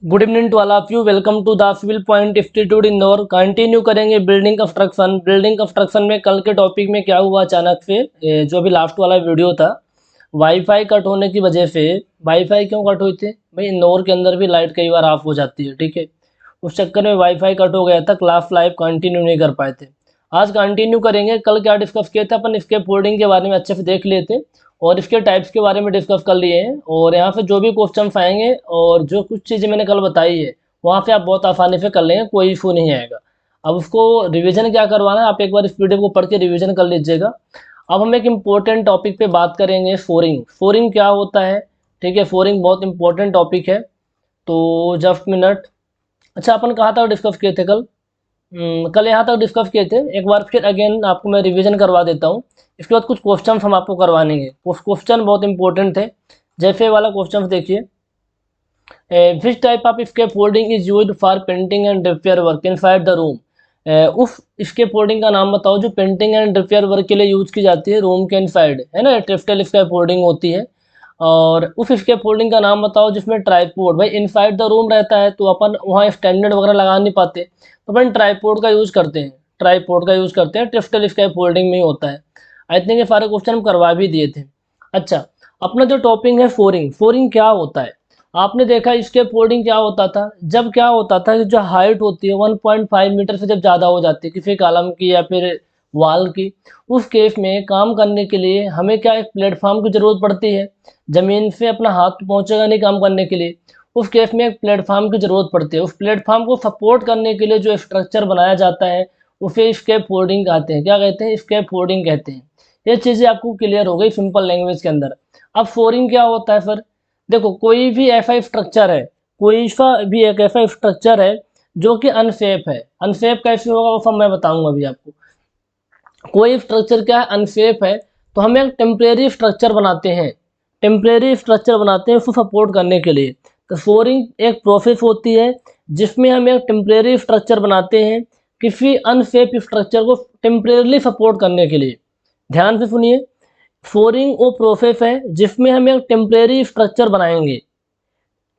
Good evening to all of you. Welcome to the civil point institute Indore. Continue करेंगे building construction. Building construction में कल के topic में क्या हुआ अचानक से, जो अभी लास्ट वाला वीडियो था, वाईफाई कट होने की वजह से। वाईफाई क्यों कट हुई थी भाई? इंदौर के अंदर भी लाइट कई बार ऑफ हो जाती है, ठीक है। उस चक्कर में वाईफाई कट हो गया था, क्लास लाइव कंटिन्यू नहीं कर पाए थे। आज कंटिन्यू करेंगे। कल क्या डिस्कस किया था अपन? स्केप फोल्डिंग के बारे में अच्छे से देख लिए थे और इसके टाइप्स के बारे में डिस्कस कर लिए हैं। और यहाँ से जो भी क्वेश्चन आएंगे और जो कुछ चीज़ें मैंने कल बताई है वहाँ पे आप बहुत आसानी से कर लेंगे, कोई इशू नहीं आएगा। अब उसको रिवीजन क्या करवाना है, आप एक बार इस वीडियो को पढ़ के रिवीजन कर लीजिएगा। अब हम एक इम्पोर्टेंट टॉपिक पे बात करेंगे, फोरिंग। फोरिंग क्या होता है, ठीक है। फोरिंग बहुत इंपॉर्टेंट टॉपिक है। तो जस्ट मिनट। अच्छा, अपन कहाँ तक डिस्कस किए थे कल? कल यहाँ तक डिस्कस किए थे। एक बार फिर अगेन आपको मैं रिवीजन करवा देता हूँ। इसके बाद कुछ क्वेश्चन हम आपको करवाने हैं। कुछ क्वेश्चन बहुत इंपॉर्टेंट थे। जैसे वाला क्वेश्चन देखिए, which type of scaffolding is used for painting and repair work inside the room. उस स्केप फोल्डिंग का नाम बताओ जो पेंटिंग एंड रिपेयर वर्क के लिए यूज की जाती है रूम के इनसाइड, है ना। ट्रिफ्टल स्केप फोल्डिंग होती है। और उस स्केप फोल्डिंग का नाम बताओ जिसमें ट्राइपोड, भाई इनसाइड द रूम रहता है तो अपन वहाँ स्टैंडर्ड वगैरह लगा नहीं पाते, तो अपन ट्राइपोड का यूज करते हैं। ट्राइपोड का यूज करते हैं, ट्रिफ्टल स्केप फोल्डिंग में ही होता है। आई थिंक ये सारे क्वेश्चन हम करवा भी दिए थे। अच्छा, अपना जो टॉपिक है फोरिंग। फोरिंग क्या होता है? आपने देखा इसके फोल्डिंग क्या होता था, जब क्या होता था कि जो हाइट होती है 1.5 मीटर से जब ज़्यादा हो जाती है किसी कॉलम की या फिर वॉल की, उस केस में काम करने के लिए हमें क्या, एक प्लेटफॉर्म की ज़रूरत पड़ती है। ज़मीन से अपना हाथ पहुंचेगा नहीं काम करने के लिए, उस केस में एक प्लेटफॉर्म की ज़रूरत पड़ती है। उस प्लेटफॉर्म को सपोर्ट करने के लिए जो स्ट्रक्चर बनाया जाता है उसे स्केप फोल्डिंग कहते हैं। क्या कहते हैं? स्केप फोल्डिंग कहते हैं। ये चीज़ें आपको क्लियर हो गई सिंपल लैंग्वेज के अंदर। अब फोरिंग क्या होता है सर? देखो, कोई भी ऐसा स्ट्रक्चर है, कोई सा भी एक ऐसा स्ट्रक्चर है जो कि अनसेफ है। अनसेफ कैसे होगा वो सब मैं बताऊंगा अभी आपको। कोई स्ट्रक्चर क्या है, अनसेफ है, तो हम एक टेम्परेरी स्ट्रक्चर बनाते हैं। टेम्परेरी स्ट्रक्चर बनाते हैं उसको सपोर्ट करने के लिए। तो फ्लोरिंग एक प्रोसेस होती है जिसमें हम एक टेम्परेरी स्ट्रक्चर बनाते हैं किसी अनसेफ स्ट्रक्चर को टेम्परेरीली सपोर्ट करने के लिए। ध्यान से सुनिए, फ्लोरिंग वो प्रोसेस है जिसमें हम एक टेम्परेरी स्ट्रक्चर बनाएंगे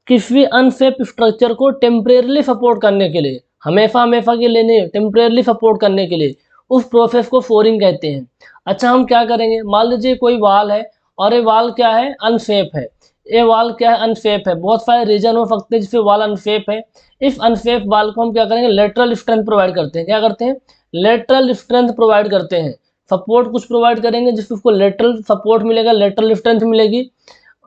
किसी अनसेफ स्ट्रक्चर को टेम्परेरीली सपोर्ट करने के लिए। हमेशा हमेशा के लिए नहीं, टेम्परेरीली सपोर्ट करने के लिए। उस प्रोसेस को फ्लोरिंग कहते हैं। अच्छा, हम क्या करेंगे, मान लीजिए कोई वाल है और ये वाल क्या है, अनसेफ है। ये वाल क्या है, अनसेफ है। बहुत सारे रीजन हो सकते हैं जिससे वाल अनसेफ है। इस अनसेफ वाल को हम क्या करेंगे, लेटरल स्ट्रेंथ प्रोवाइड करते हैं। क्या करते हैं? लेटरल स्ट्रेंथ प्रोवाइड करते हैं। सपोर्ट कुछ प्रोवाइड करेंगे जिससे उसको लेटरल सपोर्ट मिलेगा, लेटरल स्ट्रेंथ मिलेगी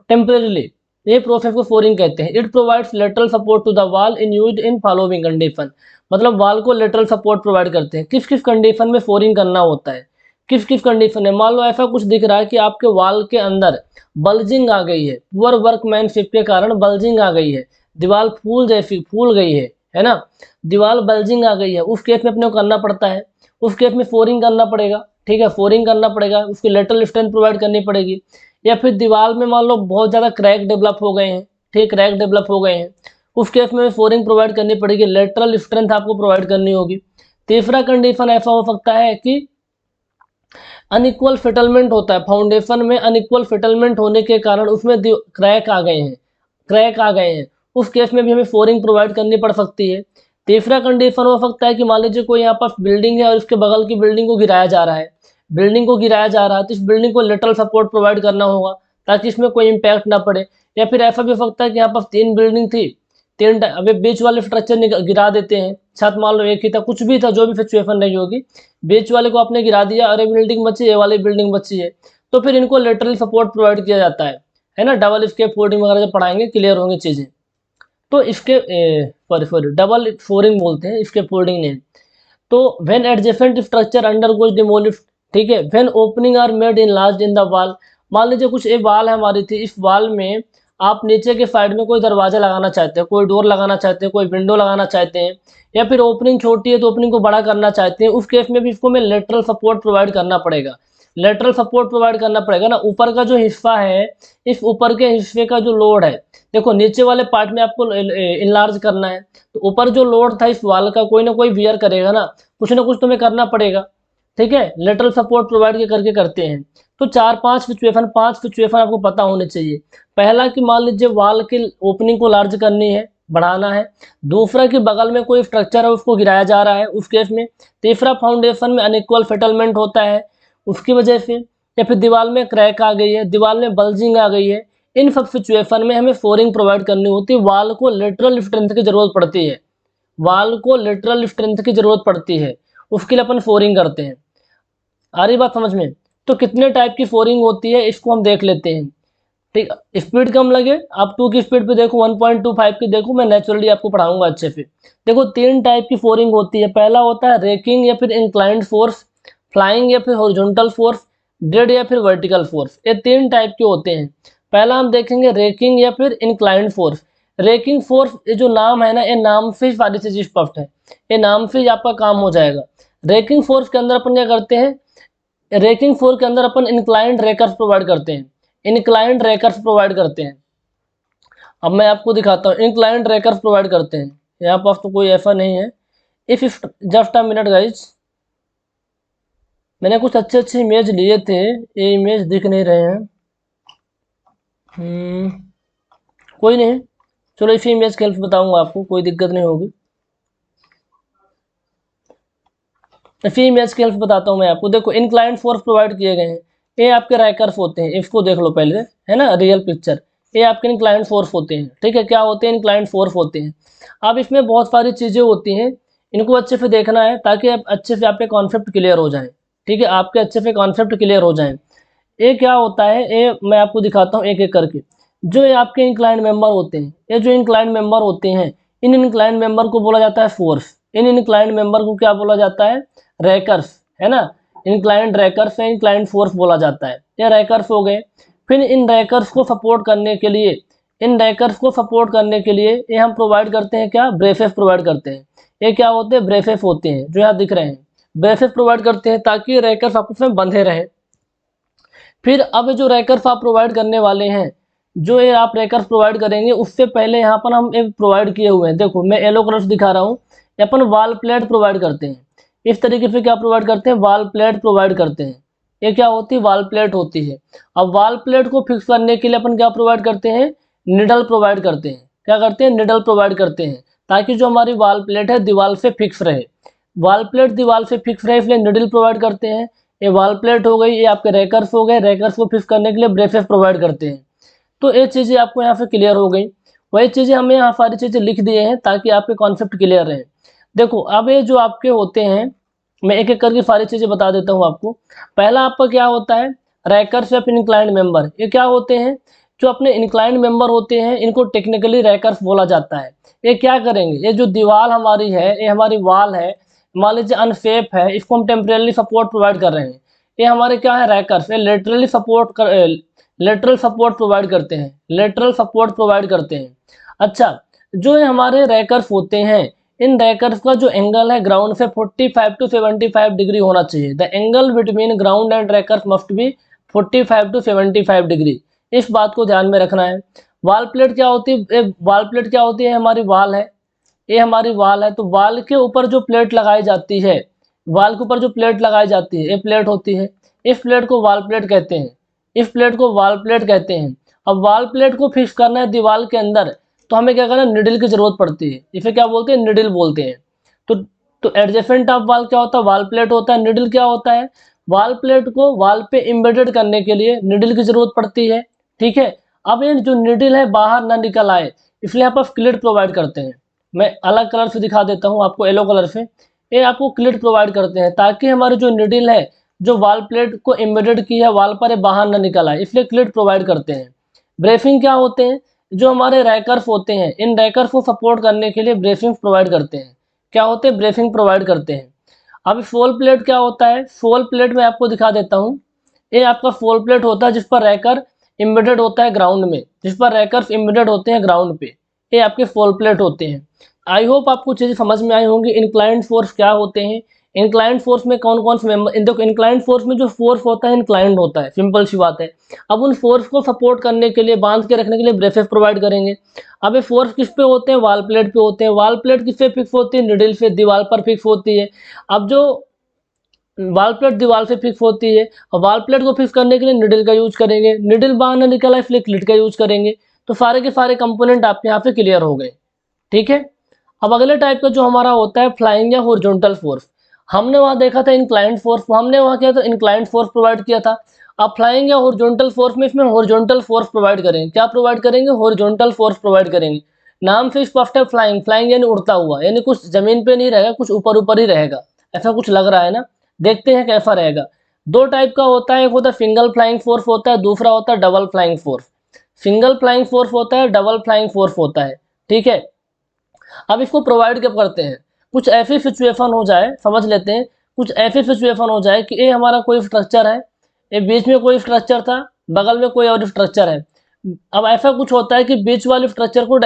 टेम्परेरीली। ये प्रोसेस को फ्लोरिंग कहते हैं। It provides lateral support to the wall in used in following condition. मतलब वॉल को लेटरल सपोर्ट प्रोवाइड करते हैं। किस किस कंडीशन में फ्लोरिंग करना होता है, किस किस कंडीशन है। मान लो ऐसा कुछ दिख रहा है कि आपके वॉल के अंदर बल्जिंग आ गई है, पुअर वर्कमैनशिप के कारण बल्जिंग आ गई है, दीवार फूल जैसी फूल गई है ना। दीवार बल्जिंग आ गई है, उस केस में अपने को करना पड़ता है, उस केस में फ्लोरिंग करना पड़ेगा, ठीक है। फ्लोरिंग करना पड़ेगा, उसकी लेटरल स्ट्रेंथ प्रोवाइड करनी पड़ेगी। या फिर दीवार में मान लो बहुत ज़्यादा क्रैक डेवलप हो गए हैं, ठीक, क्रैक डेवलप हो गए हैं, उस केस में फ्लोरिंग प्रोवाइड करनी पड़ेगी, लेटरल स्ट्रेंथ आपको प्रोवाइड करनी होगी। तीसरा कंडीशन ऐसा हो सकता है कि अनइक्वल सेटलमेंट होता है, फाउंडेशन में अनइक्वल सेटलमेंट होने के कारण उसमें क्रैक आ गए हैं, क्रैक आ गए हैं, उस केस में भी हमें फ्लोरिंग प्रोवाइड करनी पड़ सकती है। तीसरा कंडीशन हो सकता है कि मान लीजिए कोई यहाँ पर बिल्डिंग है और उसके बगल की बिल्डिंग को गिराया जा रहा है, बिल्डिंग को गिराया जा रहा है, तो इस बिल्डिंग को लेटरल सपोर्ट प्रोवाइड करना होगा ताकि इसमें कोई इम्पैक्ट ना पड़े। या फिर ऐसा भी हो सकता है कि यहाँ पर 3 बिल्डिंग थी, अभी बीच वाले स्ट्रक्चर गिरा देते हैं, छत मान लो एक ही था, कुछ भी था, जो भी सिचुएशन रही होगी, बीच वाले को आपने गिरा दिया, अरे बिल्डिंग बची, ये वाली बिल्डिंग बची है, तो फिर इनको लेटरल सपोर्ट प्रोवाइड किया जाता है ना। डबल स्केप फोल्डिंग वगैरह जब पढ़ाएंगे क्लियर होंगी चीज़ें। तो इसके सॉरी डबल फ्लोरिंग बोलते हैं इसके फोल्डिंग नेम। तो when adjacent structure undergoes demolish, ठीक है, when opening are made in large in the wall. मान लीजिए कुछ एक वॉल है हमारी थी, इस वॉल में आप नीचे के साइड में कोई दरवाजा लगाना चाहते हैं, कोई डोर लगाना चाहते हैं, कोई विंडो लगाना चाहते हैं, या फिर ओपनिंग छोटी है तो ओपनिंग को बड़ा करना चाहते हैं, उस केस में भी इसको में लेटरल सपोर्ट प्रोवाइड करना पड़ेगा। लेटरल सपोर्ट प्रोवाइड करना पड़ेगा ना। ऊपर का जो हिस्सा है, इस ऊपर के हिस्से का जो लोड है, देखो नीचे वाले पार्ट में आपको इनलार्ज करना है, तो ऊपर जो लोड था इस वाल का कोई ना कोई वियर करेगा ना, कुछ ना कुछ तुम्हें करना पड़ेगा, ठीक है। लेटरल सपोर्ट प्रोवाइड करके करते हैं। तो 4-5 सिचुएशन, 5 सिचुएशन आपको पता होने चाहिए। पहला कि मान लीजिए वॉल की ओपनिंग को लार्ज करनी है, बढ़ाना है। दूसरा कि बगल में कोई स्ट्रक्चर है उसको गिराया जा रहा है उस केस में। तीसरा फाउंडेशन में अनइक्वल सेटलमेंट होता है उसकी वजह से, या फिर दीवार में क्रैक आ गई है, दीवार में बल्जिंग आ गई है। इन सब सिचुएशन में हमें फ्लोरिंग प्रोवाइड करनी होती है। वाल को लेटरल स्ट्रेंथ की जरूरत पड़ती है, वाल को लेटरल स्ट्रेंथ की जरूरत पड़ती है, उसके लिए अपन फ्लोरिंग करते हैं। आ रही बात समझ में? तो कितने टाइप की फ्लोरिंग होती है इसको हम देख लेते हैं। ठीक, स्पीड कम लगे, आप 2 की स्पीड पे देखो, 1.25 की देखो, मैं नेचुरली आपको पढ़ाऊंगा अच्छे से। देखो 3 टाइप की फ्लोरिंग होती है। पहला होता है रेकिंग या फिर इंक्लाइंड फोर्स, फ्लाइंग या फिर हॉरिजॉन्टल फोर्स, डेड या फिर वर्टिकल फोर्स। ये 3 टाइप के होते हैं। पहला हम देखेंगे रेकिंग या फिर इंक्लाइंड फोर्स। रेकिंग फोर्स, ये जो नाम है ना, ये नाम से ही सारी चीज स्पष्ट है, ये नाम से ही आपका काम हो जाएगा। रेकिंग फोर्स के अंदर अपन क्या करते हैं, रेकिंग फोर्स के अंदर अपन इंक्लाइंड रेकर्स प्रोवाइड करते हैं, इंक्लाइंड रेकर्स प्रोवाइड करते हैं। अब मैं आपको दिखाता हूँ, इंक्लाइंड रेकर्स प्रोवाइड करते हैं। यहाँ पास तो कोई ऐसा नहीं है। If just a minute guys, मैंने कुछ अच्छे अच्छे इमेज लिए थे, ये इमेज दिख नहीं रहे हैं। कोई नहीं, चलो इसी इमेज के हेल्प बताऊंगा आपको, कोई दिक्कत नहीं होगी। इसी इमेज की हेल्प बताता हूँ मैं आपको। देखो इंक्लाइंड फोर्स प्रोवाइड किए गए हैं, ये आपके रैकर्स होते हैं, इसको देख लो पहले, है ना, रियल पिक्चर। ये आपके इंक्लाइंड फोर्स होते हैं, ठीक है। क्या होते हैं? इंक्लाइंड फोर्स होते हैं। अब इसमें बहुत सारी चीज़ें होती हैं, इनको अच्छे से देखना है ताकि आप अच्छे से आपके कॉन्सेप्ट क्लियर हो जाए, ठीक है, आपके अच्छे से कॉन्सेप्ट क्लियर हो जाए। ये क्या होता है, ये मैं आपको दिखाता हूँ एक एक करके। जो ये आपके इंक्लाइंड मेंबर होते हैं, ये जो इंक्लाइंड मेंबर होते हैं, इन इंक्लाइंड मेंबर को बोला जाता है फोर्स। इन इंक्लाइंड मेंबर को क्या बोला जाता है? रैकर्स, है ना। इंक्लाइंड रैकर्स है, इंक्लाइंड फोर्स बोला जाता है। ये रैकर्स हो गए। फिर इन रैकर्स को सपोर्ट करने के लिए, इन रैकर्स को सपोर्ट करने के लिए ये हम प्रोवाइड करते हैं क्या? ब्रेसेस प्रोवाइड करते हैं। ये क्या होते हैं? ब्रेसेस होते हैं, जो यहाँ दिख रहे हैं। ब्रेसेस प्रोवाइड करते हैं ताकि रैकर्स आपस में बंधे रहे। फिर अब जो रैकर्स आप प्रोवाइड करने वाले हैं, जो ये आप रैकर्स प्रोवाइड करेंगे, उससे पहले यहाँ पर हम एक प्रोवाइड किए हुए हैं। देखो मैं येलो कलर से दिखा रहा हूँ, अपन वाल प्लेट प्रोवाइड करते हैं। इस तरीके से क्या प्रोवाइड करते हैं? वाल प्लेट प्रोवाइड करते हैं। ये क्या होती है? वाल प्लेट होती है। अब वाल प्लेट को फिक्स करने के लिए अपन क्या प्रोवाइड करते हैं? निडल प्रोवाइड करते हैं। क्या करते हैं? निडल प्रोवाइड करते हैं, ताकि जो हमारी वाल प्लेट है दीवार से फिक्स रहे। वाल प्लेट दीवार से फिक्स रहे, इसलिए निडल प्रोवाइड करते हैं। ये वाल प्लेट हो गई, ये आपके रैकर्स हो गए। रैकर्स को फिक्स करने के लिए ब्रेसेस प्रोवाइड करते हैं। तो ये चीज़ें आपको यहाँ से क्लियर हो गई। वही चीज़ें हमें यहाँ सारी चीज़ें लिख दिए हैं ताकि आपके कॉन्सेप्ट क्लियर रहे। देखो अब ये जो आपके होते हैं, मैं एक एक करके सारी चीज़ें बता देता हूँ आपको। पहला आपका क्या होता है? रैकर्स या फिर इंक्लाइंड मेंबर। ये क्या होते हैं? जो अपने इंक्लाइंड मेंबर होते हैं, इनको टेक्निकली रैकर्स बोला जाता है। ये क्या करेंगे? ये जो दीवार हमारी है, ये हमारी वाल है, मान लीजिए अनसेफ है, इसको हम टेम्परेली सपोर्ट प्रोवाइड कर रहे हैं। ये हमारे क्या है? रैकर्स। ये लेटरली सपोर्ट कर, लेटरल सपोर्ट प्रोवाइड करते हैं, लेटरल सपोर्ट प्रोवाइड करते हैं। अच्छा, जो ये हमारे रैकर्स होते हैं, इन रैकर्स का जो एंगल है ग्राउंड से 45 टू 75 डिग्री होना चाहिए। The angle between ground and rakers must be 45 to 75 degree. इस बात को ध्यान में रखना है। वाल प्लेट क्या होती है? वाल प्लेट क्या होती है? हमारी वाल है, ये हमारी वाल है। तो वाल के ऊपर जो प्लेट लगाई जाती है, वाल के ऊपर जो प्लेट लगाई जाती है, ये प्लेट होती है। इस प्लेट को वाल प्लेट कहते हैं, इस प्लेट को वाल प्लेट कहते हैं। अब वाल प्लेट को फिक्स करना है दीवार के अंदर, तो हमें क्या करना है? निडल की जरूरत पड़ती है। इसे क्या बोलते हैं? निडल बोलते हैं। तो तो एडजेसेंट ऑफ वाल क्या होता है? वाल प्लेट होता है। निडल क्या होता है? वाल प्लेट को वाल पे एम्बेडेड करने के लिए निडल की जरूरत पड़ती है, ठीक है। अब ये जो निडल है बाहर ना निकल आए, इसलिए आप क्लिट प्रोवाइड करते हैं। मैं अलग कलर से दिखा देता हूँ आपको, येलो कलर से। ये आपको क्लिट प्रोवाइड करते हैं ताकि हमारी जो निडल है, जो वाल प्लेट को एम्बेडेड की है वाल पर, बाहर ना निकल आए, इसलिए क्लिट प्रोवाइड करते हैं। ब्रेसिंग क्या होते हैं? जो हमारे रैकर्स होते हैं, इन रैकर्स को सपोर्ट करने के लिए ब्रेसिंग प्रोवाइड करते हैं। क्या होते हैं? ब्रेसिंग प्रोवाइड करते हैं। अब फोल प्लेट क्या होता है? फोल प्लेट में आपको दिखा देता हूँ। ये आपका फोल प्लेट होता है जिस पर रैकर एम्बेडेड होता है ग्राउंड में, जिस पर रैकर्स एम्बेडेड होते हैं ग्राउंड पे, ये आपके फोल प्लेट होते हैं। आई होप आपको चीज़ें समझ में आई होंगी। इंक्लाइंड फोर्स क्या होते हैं, इंक्लाइंड फोर्स में कौन कौन से मेंबर, देखो इंक्लाइंड फोर्स में जो फोर्स होता है इंक्लाइंड होता है, सिंपल सी बात है। अब उन फोर्स को सपोर्ट करने के लिए, बांध के रखने के लिए ब्रेसेस प्रोवाइड करेंगे। अब ये फोर्स किस पे होते हैं? वाल प्लेट पे होते हैं। वाल प्लेट किस पे फिक्स होती है? निडल से, दीवार पर फिक्स होती है। अब जो वाल प्लेट दीवार से फिक्स होती है, और वाल प्लेट को फिक्स करने के लिए निडल का यूज करेंगे। निडल बाहर ना निकला इसलिए क्लिट का यूज करेंगे। तो सारे के सारे कंपोनेंट आपके यहाँ पे क्लियर हो गए। ठीक है। अब अगले टाइप का जो हमारा होता है फ्लाइंग या हॉरिजॉन्टल फोर्स, हमने वहाँ देखा था इंक्लाइंड फोर्स, हमने वहाँ किया था इंक्लाइंड फोर्स प्रोवाइड किया था। अब फ्लाइंग या हॉरिजॉन्टल फोर्स में इसमें हॉरिजॉन्टल फोर्स प्रोवाइड करेंगे। क्या प्रोवाइड करेंगे? हॉरिजॉन्टल फोर्स प्रोवाइड करेंगे। नाम से स्पष्ट है फ्लाइंग, फ्लाइंग यानी उड़ता हुआ, यानी कुछ जमीन पे नहीं रहेगा, कुछ ऊपर ऊपर ही रहेगा, ऐसा कुछ लग रहा है ना। देखते हैं कैसा रहेगा। दो टाइप का होता है, एक होता है सिंगल फ्लाइंग फोर्स होता है, दूसरा होता है double flying force. Single flying force होता है, डबल फ्लाइंग फोर्स होता है, ठीक है। अब इसको प्रोवाइड कब करते हैं? कुछ ऐसी सिचुएशन हो जाए, समझ लेते हैं, कुछ ऐसी सिचुएशन हो जाए कि ये हमारा कोई स्ट्रक्चर है, ये बीच में कोई स्ट्रक्चर था, बगल में कोई और स्ट्रक्चर है। अब ऐसा कुछ होता है कि बीच वाले स्ट्रक्चर को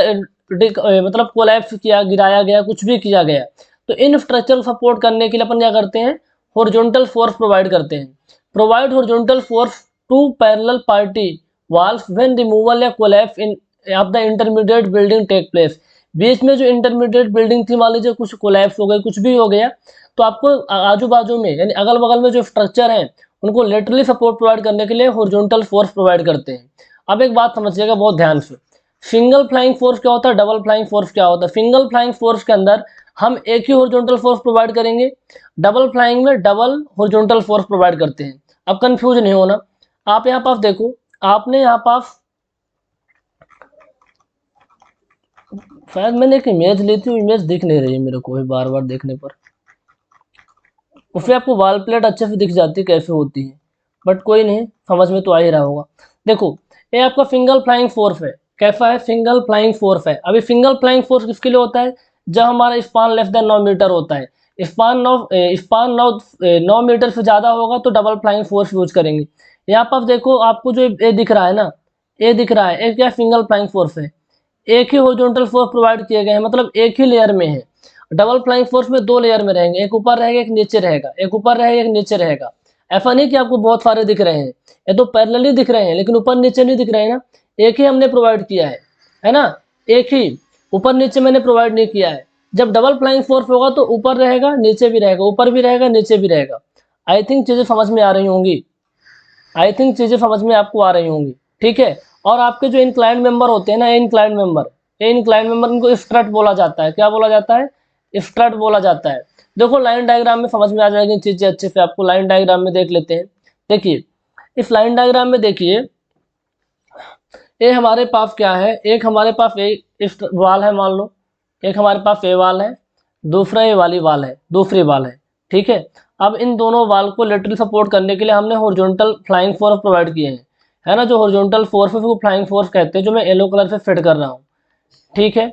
मतलब कोलैप्स किया, गिराया गया, कुछ भी किया गया, तो इन स्ट्रक्चर को सपोर्ट करने के लिए अपन क्या करते हैं? हॉरिजॉन्टल फोर्स प्रोवाइड करते हैं। Provide horizontal force to parallel party walls when removal या collapsing of the intermediate building take place. बीच में जो इंटरमीडिएट बिल्डिंग थी, मान लीजिए कुछ कोलैप्स हो गई, कुछ भी हो गया, तो आपको आजू बाजू में यानी अगल बगल में जो स्ट्रक्चर हैं उनको लेटरली सपोर्ट प्रोवाइड करने के लिए हॉरिजॉन्टल फोर्स प्रोवाइड करते हैं। अब एक बात समझिएगा बहुत ध्यान से, सिंगल फ्लाइंग फोर्स क्या होता है, डबल फ्लाइंग फोर्स क्या होता है। सिंगल फ्लाइंग फोर्स के अंदर हम एक ही हॉरिजॉन्टल फोर्स प्रोवाइड करेंगे, डबल फ्लाइंग में डबल हॉरिजॉन्टल फोर्स प्रोवाइड करते हैं। अब कंफ्यूज नहीं होना। आप यहाँ पास देखो, आपने यहाँ पास शायद मैंने एक इमेज ली थी, इमेज दिख नहीं रही है मेरे को बार बार देखने पर। उसमें आपको वाल प्लेट अच्छे से दिख जाती है कैसे होती है, बट कोई नहीं, समझ में तो आ ही रहा होगा। देखो ये आपका सिंगल फ्लाइंग फोर्स है। कैसा है? सिंगल फ्लाइंग फोर्स है। अभी सिंगल फ्लाइंग फोर्स किसके लिए होता है? जब हमारा स्पान लेस देन 9 मीटर होता है। स्पान 9 मीटर से ज़्यादा होगा तो डबल फ्लाइंग फोर्स यूज करेंगे। यहाँ पर देखो, आपको जो ये दिख रहा है ना, ये दिख रहा है, ये क्या सिंगल फ्लाइंग फोर्स है। एक ही हॉरिजॉन्टल फोर्स प्रोवाइड किए गए हैं, मतलब एक ही लेयर में है। डबल फ्लाइंग फोर्स में दो लेयर में रहेंगे, एक ऊपर रहेगा, एक नीचे रहेगा, एक ऊपर रहेगा, एक नीचे रहेगा। ऐसा नहीं कि आपको बहुत सारे दिख रहे हैं, ये तो पैरेलली दिख रहे हैं लेकिन ऊपर नीचे नहीं दिख रहे हैं ना। एक ही हमने प्रोवाइड किया है ना, एक ही, ऊपर नीचे मैंने प्रोवाइड नहीं किया है। जब डबल फ्लाइंग फोर्स होगा तो ऊपर रहेगा, नीचे भी रहेगा, ऊपर भी रहेगा, नीचे भी रहेगा। आई थिंक चीजें समझ में आ रही होंगी, आई थिंक चीजें समझ में आपको आ रही होंगी, ठीक है। और आपके जो इंक्लाइंड मेंबर होते हैं ना, इंक्लाइंड मेंबर, ये इंक्लाइंड मेंबर, इनको स्ट्रट बोला जाता है। क्या बोला जाता है? स्ट्रट बोला जाता है। देखो लाइन डायग्राम में समझ में आ जाएगी चीजें अच्छे से आपको। लाइन डायग्राम में देख लेते हैं। देखिए इस लाइन डायग्राम में देखिए, ये हमारे पास क्या है, एक हमारे पास इस वाल है, मान लो एक हमारे पास ये वाल है, दूसरा ये वाली वाल है, दूसरी वाल है, ठीक है। अब इन दोनों वाल को लेटरल सपोर्ट करने के लिए हमने हॉरिजॉन्टल फ्लाइंग फोर्स प्रोवाइड किए हैं, है ना। जो हॉरिजॉन्टल फोर्स है उसको फ्लाइंग फोर्स कहते हैं, जो मैं येलो कलर से फिट कर रहा हूँ, ठीक है।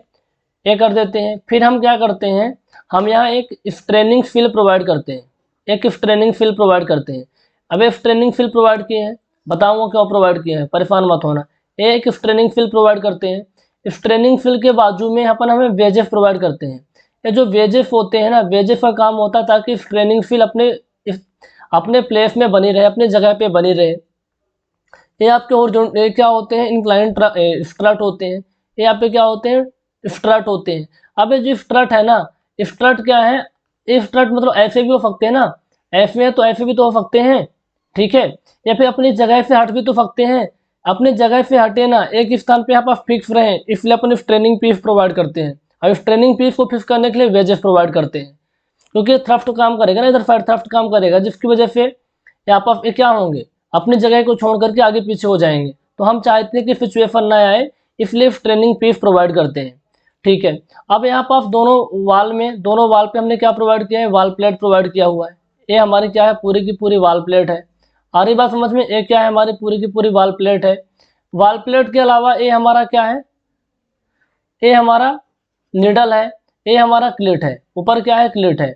ये कर देते हैं। फिर हम क्या करते हैं, हम यहाँ एक स्ट्रेनिंग फील प्रोवाइड करते हैं, एक स्ट्रेनिंग फील प्रोवाइड करते हैं। अब एक स्ट्रेनिंग फील प्रोवाइड किए हैं, बताऊँगा क्यों प्रोवाइड किए हैं, परेशान मत होना। एक स्ट्रेनिंग फील प्रोवाइड करते हैं। स्ट्रेनिंग फील के बाजू में अपन हमें वेजेस प्रोवाइड करते हैं। ये जो वेजेस होते हैं ना, वेजेस का काम होता है ताकि स्ट्रेनिंग फील अपने प्लेस में बनी रहे, अपने जगह पे बनी रहे। ये आपके हॉरिजॉन्टल, ये क्या होते हैं, इंक्लाइन स्ट्रट होते हैं। ये यहाँ पे क्या होते हैं? स्ट्रट होते हैं। अब ये जो स्ट्रट है ना, स्ट्रट क्या है? ये स्ट्रट मतलब ऐसे भी हो सकते हैं ना, ऐसे है तो ऐसे भी तो हो सकते हैं, ठीक है। या फिर अपनी जगह से हट भी तो सकते हैं। अपनी जगह से हटे ना, एक स्थान पे यहाँ पर फिक्स रहे, इसलिए अपन स्ट्रेनिंग पीस प्रोवाइड करते हैं। और स्ट्रेनिंग पीस को फिक्स करने के लिए वेजेस प्रोवाइड करते हैं, क्योंकि थ्रफ्ट काम करेगा ना, इधर साइड थ्रफ्ट काम करेगा, जिसकी वजह से यहाँ पर ये क्या होंगे, अपनी जगह को छोड़ करके आगे पीछे हो जाएंगे। तो हम चाहते हैं कि सिचुएशन ना आए, इसलिए ट्रेनिंग पीस प्रोवाइड करते हैं, ठीक है। अब यहाँ पर दोनों वाल में, दोनों वाल पे हमने क्या प्रोवाइड किया है? वाल प्लेट प्रोवाइड किया हुआ है। ये हमारी क्या है? पूरी की पूरी वाल प्लेट है। आ रही बात समझ में? ये क्या है? हमारी पूरी की पूरी वाल प्लेट है। वाल प्लेट के अलावा ये हमारा क्या है? ये हमारा निडल है, ये हमारा क्लिट है। ऊपर क्या है? क्लिट है,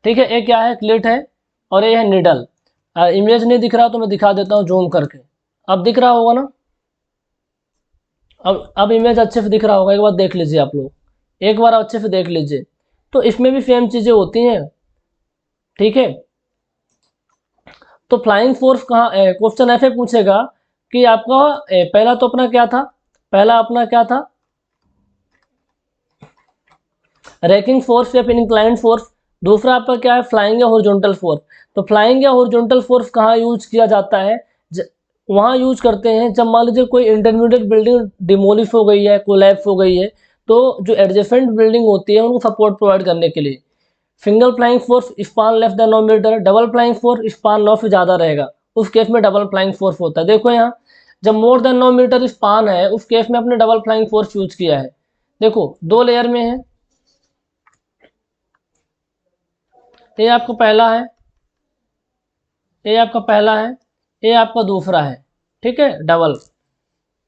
ठीक है। ये क्या है? क्लिट है, और ये है निडल। इमेज नहीं दिख रहा तो मैं दिखा देता हूँ जूम करके, अब दिख रहा होगा ना। अब इमेज अच्छे से दिख रहा होगा, एक बार देख लीजिए आप लोग, एक बार अच्छे से देख लीजिए। तो इसमें भी सेम चीजें होती हैं, ठीक है। तो फ्लाइंग फोर्स कहाँ, क्वेश्चन ऐसे पूछेगा कि आपका पहला तो अपना क्या था, पहला अपना क्या था? रैकिंग फोर्स या फिर इंक्लाइंड फोर्स। दूसरा आपका क्या है? फ्लाइंग या हॉरिजॉन्टल फोर्स। तो फ्लाइंग या हॉरिजॉन्टल फोर्स कहाँ यूज किया जाता है? वहाँ यूज करते हैं जब मान लीजिए कोई इंटरमीडिएट बिल्डिंग डिमोलिश हो गई है, कोलैप्स हो गई है, तो जो एडजेसेंट बिल्डिंग होती है उनको सपोर्ट प्रोवाइड करने के लिए single flying force span less than 9 metre, double flying force span 9 से ज़्यादा रहेगा, उस केस में डबल फ्लाइंग फोर्स होता है। देखो यहाँ जब मोर देन 9 मीटर स्पान है उस केस में अपने डबल फ्लाइंग फोर्स यूज किया है। देखो 2 लेयर में है, ये आपका पहला है, ये आपका पहला है, ये आपका दूसरा है, ठीक है, डबल,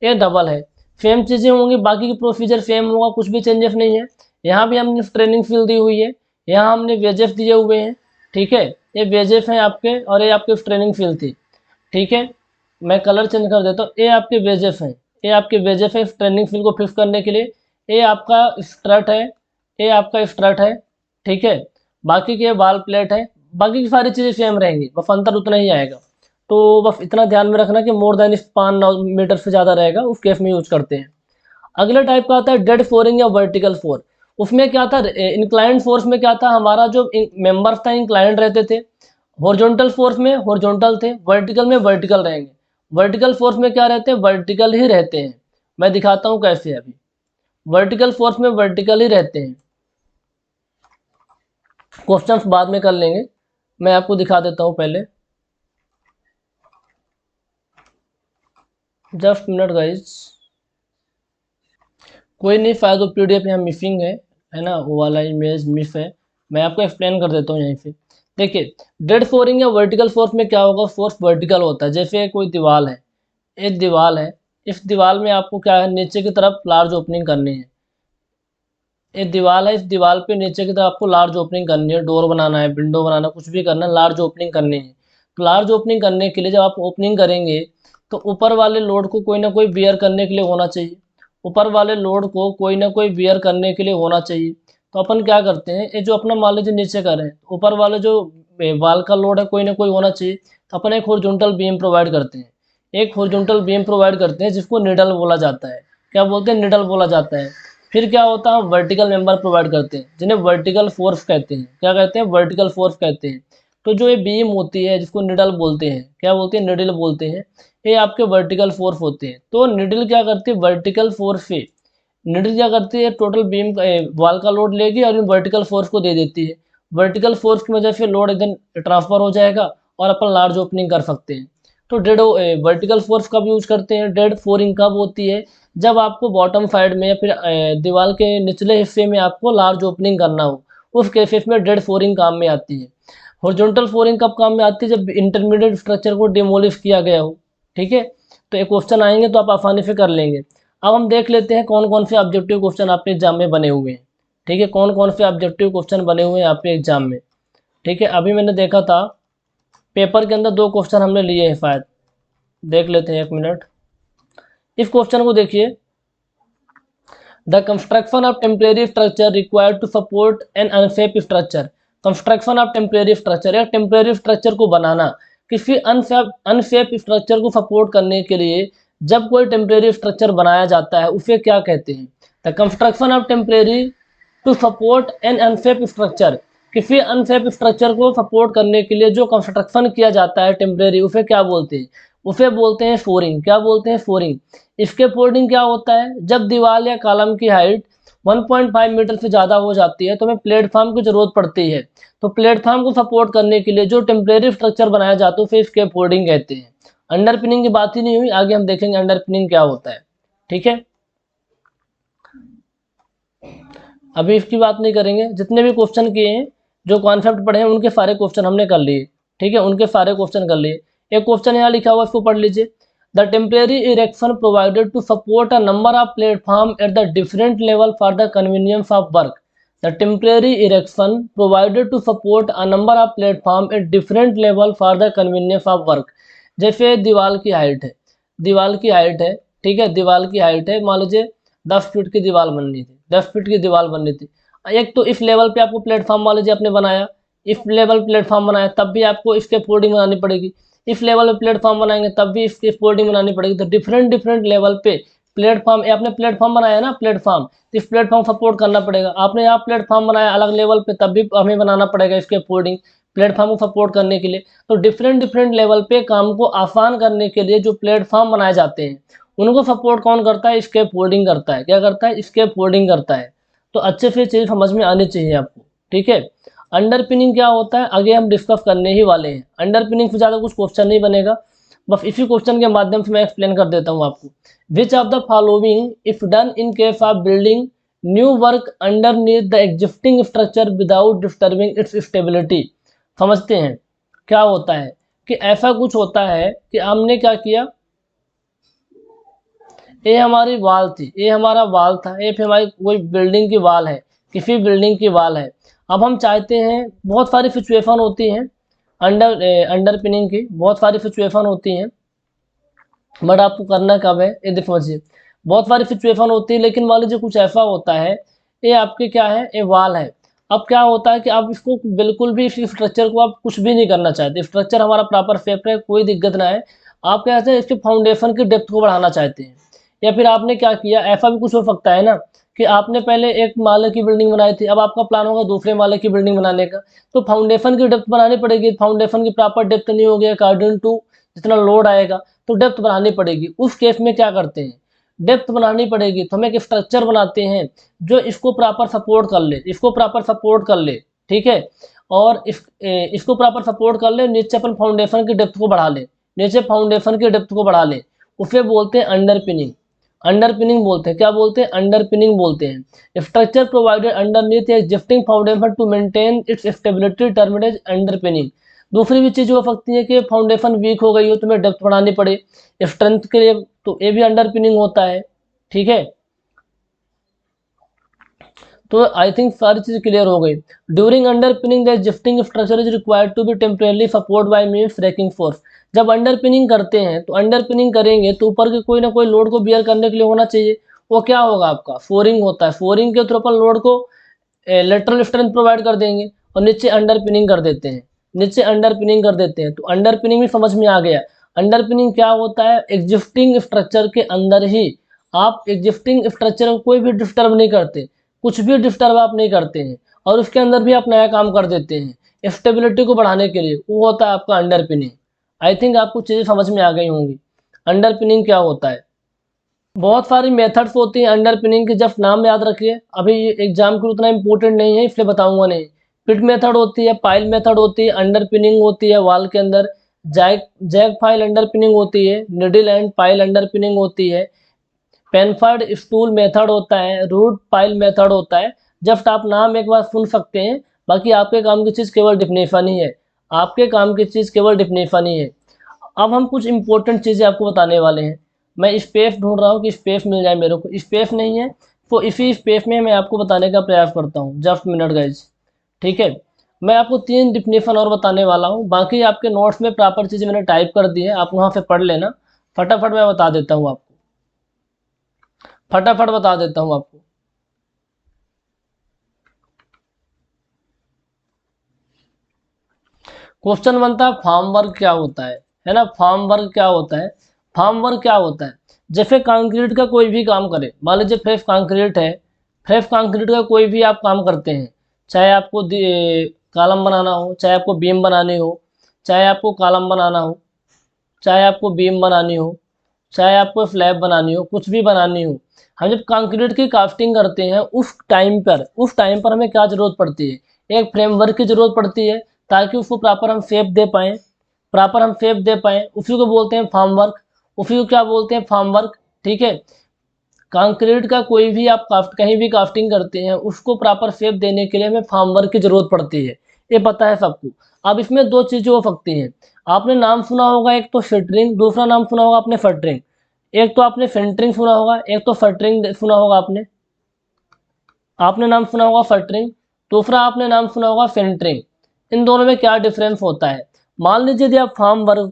ये डबल है। सेम चीज़ें होंगी, बाकी की प्रोसीजर सेम होगा, कुछ भी चेंजेस नहीं है। यहाँ भी हमने ट्रेनिंग फील्ड दी हुई है, यहाँ हमने वेजेस दिए हुए हैं, ठीक है, ये वेजेस हैं आपके और ये आपके ट्रेनिंग फील्ड थी, ठीक है। मैं कलर चेंज कर देता हूँ, ये आपके वेजेस हैं, ये आपके वेजेस है ट्रेनिंग फील्ड को फिक्स करने के लिए, ये आपका स्ट्रट है, ये आपका स्ट्रट है, ठीक है। बाकी के वाल प्लेट है, बाकी की सारी चीज़ें सेम रहेंगी, बस अंतर उतना ही आएगा। तो बस इतना ध्यान में रखना कि मोर देन स्पान 9 मीटर से ज़्यादा रहेगा, उस केस में यूज करते हैं। अगला टाइप का आता है डेड फोरिंग या वर्टिकल फोर। उसमें क्या था, इंक्लाइंड फोर्स में क्या था, हमारा जो मेंबर्स था इंक्लाइंड रहते थे, हॉरिजॉन्टल फोर्स में हॉरिजॉन्टल थे, वर्टिकल में वर्टिकल रहेंगे। वर्टिकल फोर्स में क्या रहते हैं, वर्टिकल ही रहते हैं। मैं दिखाता हूँ कैसे, अभी वर्टिकल फोर्स में वर्टिकल ही रहते हैं। क्वेश्चंस बाद में कर लेंगे, मैं आपको दिखा देता हूँ पहले, जस्ट मिनट गाइज। कोई नहीं, शायद वो पीडीएफ यहाँ मिसिंग है ना, वो वाला इमेज मिस है। मैं आपको एक्सप्लेन कर देता हूँ यहीं से। देखिए डेड फोरिंग या वर्टिकल फोर्स में क्या होगा, फोर्स वर्टिकल होता है। जैसे कोई दीवार है, एक दीवार है, इस दीवार में आपको क्या है, नीचे की तरफ लार्ज ओपनिंग करनी है। एक दीवार है, इस दीवार पे नीचे की तरफ आपको लार्ज ओपनिंग करनी है, डोर बनाना है, विंडो बनाना, कुछ भी करना है, लार्ज ओपनिंग करनी है। तो लार्ज ओपनिंग करने के लिए जब आप ओपनिंग करेंगे तो ऊपर वाले लोड को कोई ना कोई बियर करने के लिए होना चाहिए, ऊपर वाले लोड को कोई ना कोई बियर करने के लिए होना चाहिए। तो अपन क्या करते हैं, ये जो अपना मान लीजिए नीचे का है, ऊपर वाले जो वाल का लोड है कोई ना कोई होना चाहिए, तो अपन एक हॉरिजॉन्टल बीम प्रोवाइड करते हैं, एक हॉरिजॉन्टल बीम प्रोवाइड करते हैं जिसको निडल बोला जाता है। क्या बोलते हैं, निडल बोला जाता है। फिर क्या होता है, वर्टिकल मेंबर प्रोवाइड करते हैं जिन्हें वर्टिकल फोर्स कहते हैं। क्या कहते हैं, वर्टिकल फोर्स कहते हैं। तो जो ये बीम होती है जिसको निडल बोलते हैं, क्या बोलते हैं, निडल बोलते हैं, ये आपके वर्टिकल फोर्स होते हैं। तो निडल क्या करती है, वर्टिकल फोर्स से निडल क्या करती है, टोटल बीम वाल का लोड लेगी और वर्टिकल फोर्स को दे देती है। वर्टिकल फोर्स की वजह से लोड एकदम ट्रांसफर हो जाएगा और अपन लार्ज ओपनिंग कर सकते हैं। तो डेड वर्टिकल फोर्स कब यूज करते हैं, डेड फोरिंग कब होती है, जब आपको बॉटम साइड में या फिर दीवार के निचले हिस्से में आपको लार्ज ओपनिंग करना हो, उस केसेस में डेड फोरिंग काम में आती है। हॉरिजॉन्टल फोरिंग कब काम में आती है, जब इंटरमीडिएट स्ट्रक्चर को डिमोलिश किया गया हो, ठीक है। तो एक क्वेश्चन आएंगे तो आप आसानी से कर लेंगे। अब हम देख लेते हैं कौन कौन से ऑब्जेक्टिव क्वेश्चन आपके एग्जाम में बने हुए हैं, ठीक है, कौन कौन से ऑब्जेक्टिव क्वेश्चन बने हुए हैं आपके एग्जाम में, ठीक है। अभी मैंने देखा था पेपर के अंदर 2 क्वेश्चन हमने लिए हैं शायद, देख लेते हैं, 1 मिनट। इस क्वेश्चन को देखिए, the construction of temporary structure required to support an unsafe structure. Construction of temporary structure, या टेम्परेरी स्ट्रक्चर को बनाना किसी अनसेफ स्ट्रक्चर को सपोर्ट करने के लिए जब कोई टेम्परेरी स्ट्रक्चर बनाया जाता है उसे क्या कहते हैं। The construction of temporary to support an unsafe structure, किसी अनसेफ स्ट्रक्चर को सपोर्ट करने के लिए जो कंस्ट्रक्शन किया जाता है टेम्परेरी, उसे क्या बोलते हैं, उसे बोलते हैं फोरिंग। क्या बोलते हैं, फोरिंग। इसके फोल्डिंग क्या होता है, जब दीवार या कॉलम की हाइट 1.5 मीटर से ज़्यादा हो जाती है तो हमें प्लेटफॉर्म की जरूरत पड़ती है। तो प्लेटफॉर्म को सपोर्ट करने के लिए जो टेम्परेरी स्ट्रक्चर बनाया जाता है उसे इसके फोल्डिंग कहते हैं। अंडरपिनिंग की बात ही नहीं हुई, आगे हम देखेंगे अंडरपिनिंग क्या होता है, ठीक है। अभी इसकी बात नहीं करेंगे, जितने भी क्वेश्चन किए हैं, जो कॉन्सेप्ट पढ़े हैं उनके सारे क्वेश्चन हमने कर लिए, ठीक है, उनके सारे क्वेश्चन कर लिए। एक क्वेश्चन यहाँ लिखा हुआ, इसको पढ़ लीजिए। The temporary erection provided to support a number of platform at the different level for the convenience of work. The temporary erection provided to support a number of platform at different level for the convenience of work. जैसे दीवार की height है, दीवार की height है, ठीक है, दीवार की हाइट है, मान लीजिए 10 फीट की दीवार बननी थी, 10 फीट की दीवार बननी थी। एक तो इस लेवल पे आपको प्लेटफॉर्म मान लीजिए आपने बनाया, इस लेवल प्लेटफॉर्म बनाया, तब भी आपको इसके फोल्डिंग बनानी पड़ेगी। इस लेवल पे प्लेटफॉर्म बनाएंगे तब भी इसकी फोल्डिंग बनानी पड़ेगी। तो डिफरेंट डिफरेंट लेवल पे प्लेटफॉर्म, आपने प्लेटफॉर्म बनाया ना, प्लेटफॉर्म, तो इस प्लेटफॉर्म सपोर्ट करना पड़ेगा। आपने यहाँ प्लेटफॉर्म बनाया अलग लेवल पे, तब भी हमें बनाना पड़ेगा इसके फोल्डिंग प्लेटफॉर्म को सपोर्ट करने के लिए। तो डिफरेंट डिफरेंट लेवल पे काम को आसान करने के लिए जो प्लेटफॉर्म बनाए जाते हैं उनको सपोर्ट कौन करता है? स्केप फोल्डिंग करता है। क्या करता है? स्केप फोल्डिंग करता है। तो अच्छे से चीज़ समझ में आनी चाहिए आपको, ठीक है। अंडरपिनिंग क्या होता है आगे हम डिस्कस करने ही वाले हैं। अंडरपिनिंग से ज़्यादा कुछ क्वेश्चन नहीं बनेगा, बस इसी क्वेश्चन के माध्यम से मैं एक्सप्लेन कर देता हूँ आपको। Which of the following if done in case of building new work underneath the existing structure without disturbing it's stability. समझते हैं क्या होता है कि ऐसा कुछ होता है कि हमने क्या किया, ये हमारी वाल थी, ये हमारा वाल था, ये फिर हमारी कोई बिल्डिंग की वाल है, किसी बिल्डिंग की वाल है। अब हम चाहते हैं, बहुत सारी सिचुएशन होती हैं अंडरपिनिंग की, बहुत सारी सिचुएशन होती हैं, बट आपको करना कब है ये देखो समझिए। बहुत सारी सिचुएशन होती है, लेकिन मान लीजिए कुछ ऐसा होता है, ये आपके क्या है, ये वाल है। अब क्या होता है कि आप इसको बिल्कुल भी, इस स्ट्रक्चर को आप कुछ भी नहीं करना चाहते, स्ट्रक्चर हमारा प्रॉपर शेप है, कोई दिक्कत ना है। आप क्या चाहते हैं, इसके फाउंडेशन की डेप्थ को बढ़ाना चाहते हैं। या फिर आपने क्या किया, ऐसा भी कुछ हो सकता है ना कि आपने पहले एक माले की बिल्डिंग बनाई थी, अब आपका प्लान होगा दूसरे माले की बिल्डिंग बनाने का, तो फाउंडेशन की डेप्थ बनानी पड़ेगी। फाउंडेशन की प्रॉपर डेप्थ नहीं होगी अकॉर्डिंग टू जितना लोड आएगा, तो डेप्थ बनानी पड़ेगी। उस केस में क्या करते हैं, डेप्थ बनानी पड़ेगी तो हम एक स्ट्रक्चर बनाते हैं जो इसको प्रॉपर सपोर्ट कर ले, इसको प्रॉपर सपोर्ट कर ले, ठीक है। और इसको प्रॉपर सपोर्ट कर ले, नीचे अपन फाउंडेशन की डेप्थ को बढ़ा ले, नीचे फाउंडेशन की डेप्थ को बढ़ा ले, उसे बोलते हैं अंडरपिनिंग। अंडरपिनिंग बोलते हैं, क्या बोलते हैं? अंडरपिनिंग बोलते हैं। Structure provided underneath existing foundation to maintain its stability termed as underpinning. दूसरी भी चीज़ हो सकती है कि फाउंडेशन वीक हो गई हो, तुम्हें डेप्थ बढ़ानी पड़े स्ट्रेंथ के लिए, तो ये भी अंडरपिनिंग होता है, ठीक है। तो आई थिंक सारी चीज़ क्लियर हो गई। During underpinning the existing structure is required to be temporarily supported by means breaking force. जब अंडरपिनिंग करते हैं तो अंडरपिनिंग करेंगे तो ऊपर के कोई ना कोई लोड को बियर करने के लिए होना चाहिए। वो क्या होगा आपका? फोरिंग होता है। फोरिंग के थ्रू अपन लोड को लेटरल स्ट्रेंथ प्रोवाइड कर देंगे और नीचे अंडरपिनिंग कर देते हैं, नीचे अंडरपिनिंग कर देते हैं। तो अंडरपिनिंग भी समझ में आ गया। अंडरपिनिंग क्या होता है? एग्जिस्टिंग स्ट्रक्चर के अंदर ही आप एग्जिस्टिंग स्ट्रक्चर को कोई भी डिस्टर्ब नहीं करते, कुछ भी डिस्टर्ब आप नहीं करते हैं, और उसके अंदर भी आप नया काम कर देते हैं स्टेबिलिटी को बढ़ाने के लिए, वो होता है आपका अंडरपिनिंग। आई थिंक आपको चीज़ें समझ में आ गई होंगी अंडरपिनिंग क्या होता है। बहुत सारी मेथड्स होती हैं अंडरपिनिंग की, जस्ट नाम याद रखिए, अभी एग्जाम के लिए उतना इंपॉर्टेंट नहीं है इसलिए बताऊंगा नहीं। पिट मेथड होती है, पाइल मेथड होती है, अंडरपिनिंग होती है वॉल के अंदर, जैक जैक फाइल अंडरपिनिंग होती है, निडल एंड पाइल अंडरपिनिंग होती है, पेनफर्ड स्टूल मेथड होता है, रूट पाइल मेथड होता है। जस्ट आप नाम एक बार सुन सकते हैं, बाकी आपके काम की चीज़ केवल डिफिनेशन ही है, आपके काम की चीज़ केवल डिफिनेशन ही है। अब हम कुछ इंपॉर्टेंट चीज़ें आपको बताने वाले हैं। मैं स्पेस ढूंढ रहा हूँ कि स्पेस मिल जाए मेरे को, स्पेस नहीं है तो इसी स्पेस में मैं आपको बताने का प्रयास करता हूँ। जस्ट मिनट गाइज, ठीक है। मैं आपको 3 डिफिनेशन और बताने वाला हूँ, बाकी आपके नोट्स में प्रॉपर चीज़ें मैंने टाइप कर दी है, आप वहाँ से पढ़ लेना। फटाफट मैं बता देता हूँ आपको, फटाफट बता देता हूँ आपको। क्वेश्चन बनता है फार्म वर्क क्या होता है ना? फार्म वर्क क्या होता है? फार्म वर्क क्या होता है? जैसे कंक्रीट का कोई भी काम करे, मान लीजिए फ्रेश कंक्रीट है, फ्रेश कंक्रीट का कोई भी आप काम करते हैं, चाहे आपको कॉलम बनाना हो, चाहे आपको बीम बनानी हो, चाहे आपको कॉलम बनाना हो, चाहे आपको बीम बनानी हो, चाहे आपको स्लैब बनानी हो, कुछ भी बनानी हो, हम जब कंक्रीट की कास्टिंग करते हैं उस टाइम पर हमें क्या ज़रूरत पड़ती है? एक फ्रेमवर्क की ज़रूरत पड़ती है, ताकि उसको प्रॉपर हम शेप दे पाएँ, प्रॉपर हम शेप दे पाएँ, उसी को बोलते हैं फार्म वर्क, उसी को क्या बोलते हैं? फार्म वर्क, ठीक है। कंक्रीट का कोई भी आप कहीं भी कास्टिंग करते हैं, उसको प्रॉपर शेप देने के लिए हमें फार्म वर्क की ज़रूरत पड़ती है, ये पता है सबको। अब इसमें 2 चीज़ें हो सकती हैं, आपने नाम सुना होगा, एक तो शटरिंग, दूसरा नाम सुना होगा आपने फटरिंग। एक तो आपने सेंटरिंग सुना होगा, एक तो फटरिंग सुना होगा आपने, आपने नाम सुना होगा फटरिंग, दूसरा आपने नाम सुना होगा सेंटरिंग। इन दोनों में क्या डिफरेंस होता है? मान लीजिए यदि आप फार्म वर्क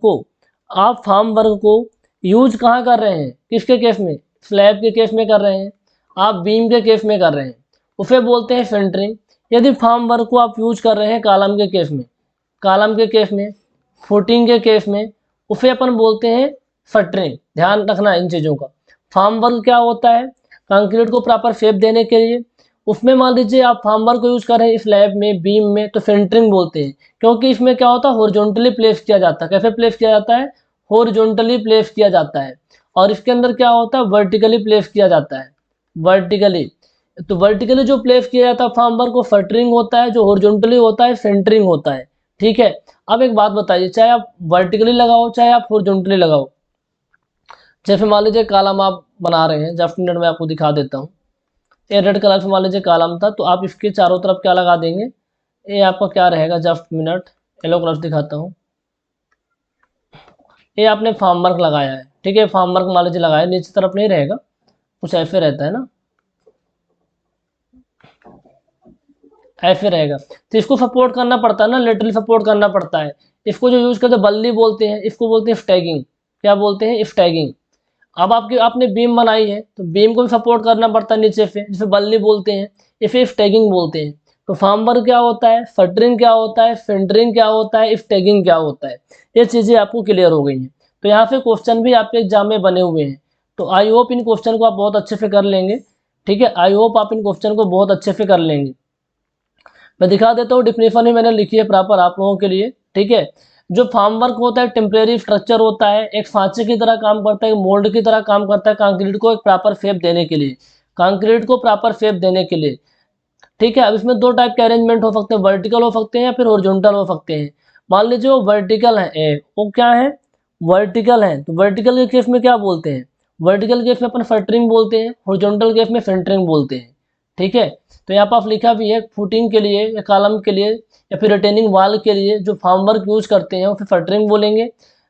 को यूज कहाँ कर रहे हैं, किसके केस में? स्लैब के केस में कर रहे हैं, आप बीम के केस में कर रहे हैं, उसे बोलते हैं सेंटरिंग। यदि फार्म वर्क को आप यूज कर रहे हैं कॉलम के केस में, कॉलम के केस में, फुटिंग के केस में, उसे अपन बोलते हैं फटरिंग। ध्यान रखना इन चीज़ों का। फार्म वर्क क्या होता है? कंक्रीट को प्रॉपर शेप देने के लिए, उसमें मान लीजिए आप फार्म वर्क को यूज़ कर रहे हैं स्लैब में, बीम में, तो सेंटरिंग बोलते हैं, क्योंकि इसमें क्या होता है? हॉरिजॉन्टली प्लेस किया जाता है। कैसे प्लेस किया जाता है? हॉरिजॉन्टली प्लेस किया जाता है। और इसके अंदर क्या होता है, वर्टिकली प्लेस किया जाता है, वर्टिकली। तो वर्टिकली जो प्लेस किया जाता है फार्मवर्क को फटरिंग होता है, जो हॉरिजॉन्टली होता है सेंटरिंग होता है। ठीक है, अब एक बात बताइए, चाहे आप वर्टिकली लगाओ चाहे आप हॉरिजॉन्टली लगाओ, जैसे मान लीजिए कॉलम आप बना रहे हैं, जस्ट मिनट में आपको दिखा देता हूँ। ये रेड कलर से मान लीजिए कॉलम था, तो आप इसके चारों तरफ क्या लगा देंगे, ये आपका क्या रहेगा, जस्ट मिनट येलो कलर से दिखाता हूँ। ये आपने फार्मवर्क लगाया है, ठीक है, फार्मवर्क मान लीजिए लगाया, नीचे तरफ नहीं रहेगा, कुछ ऐसे रहता है ना, ऐसे रहेगा। तो इसको सपोर्ट करना पड़ता है ना, लेटरली सपोर्ट करना पड़ता है। इसको जो यूज करते हैं बल्ली बोलते हैं, इसको बोलते हैं स्टैगिंग। क्या बोलते हैं, स्टैगिंग। अब आपने बीम बनाई है तो बीम को भी सपोर्ट करना पड़ता है नीचे से, जिसे बल्ली बोलते हैं, इसे स्टैगिंग बोलते हैं। तो फार्मवर्क क्या होता है, फटरिंग क्या होता है, सेंटरिंग क्या होता है, स्टैगिंग क्या होता है, ये चीज़ें आपको क्लियर हो गई हैं। तो यहाँ से क्वेश्चन भी आपके एग्जाम में बने हुए हैं, तो आई होप इन क्वेश्चन को आप बहुत अच्छे से कर लेंगे। ठीक है, आई होप आप इन क्वेश्चन को बहुत अच्छे से कर लेंगे। मैं दिखा देता हूँ, डिफिनेशन भी मैंने लिखी है प्रॉपर आप लोगों के लिए। ठीक है, जो फार्मवर्क होता है टेम्परेरी स्ट्रक्चर होता है, एक सांचे की तरह काम करता है, एक मोल्ड की तरह काम करता है कंक्रीट को एक प्रॉपर शेप देने के लिए, कंक्रीट को प्रॉपर शेप देने के लिए। ठीक है, अब इसमें दो टाइप के अरेंजमेंट हो सकते हैं, वर्टिकल हो सकते हैं या फिर हॉरिजॉन्टल हो सकते हैं। मान लीजिए वो वर्टिकल है, वो क्या है, वर्टिकल है, तो वर्टिकल के केस में क्या बोलते हैं, वर्टिकल केस में अपन फटरिंग बोलते हैं, हॉरिजॉन्टल केस में सेंटरिंग बोलते हैं। ठीक है, तो यहाँ पर लिखा भी है, फुटिंग के लिए या कॉलम के लिए या फिर रिटेनिंग वाल के लिए जो फार्मवर्क यूज करते हैं उसे फटरिंग बोलेंगे,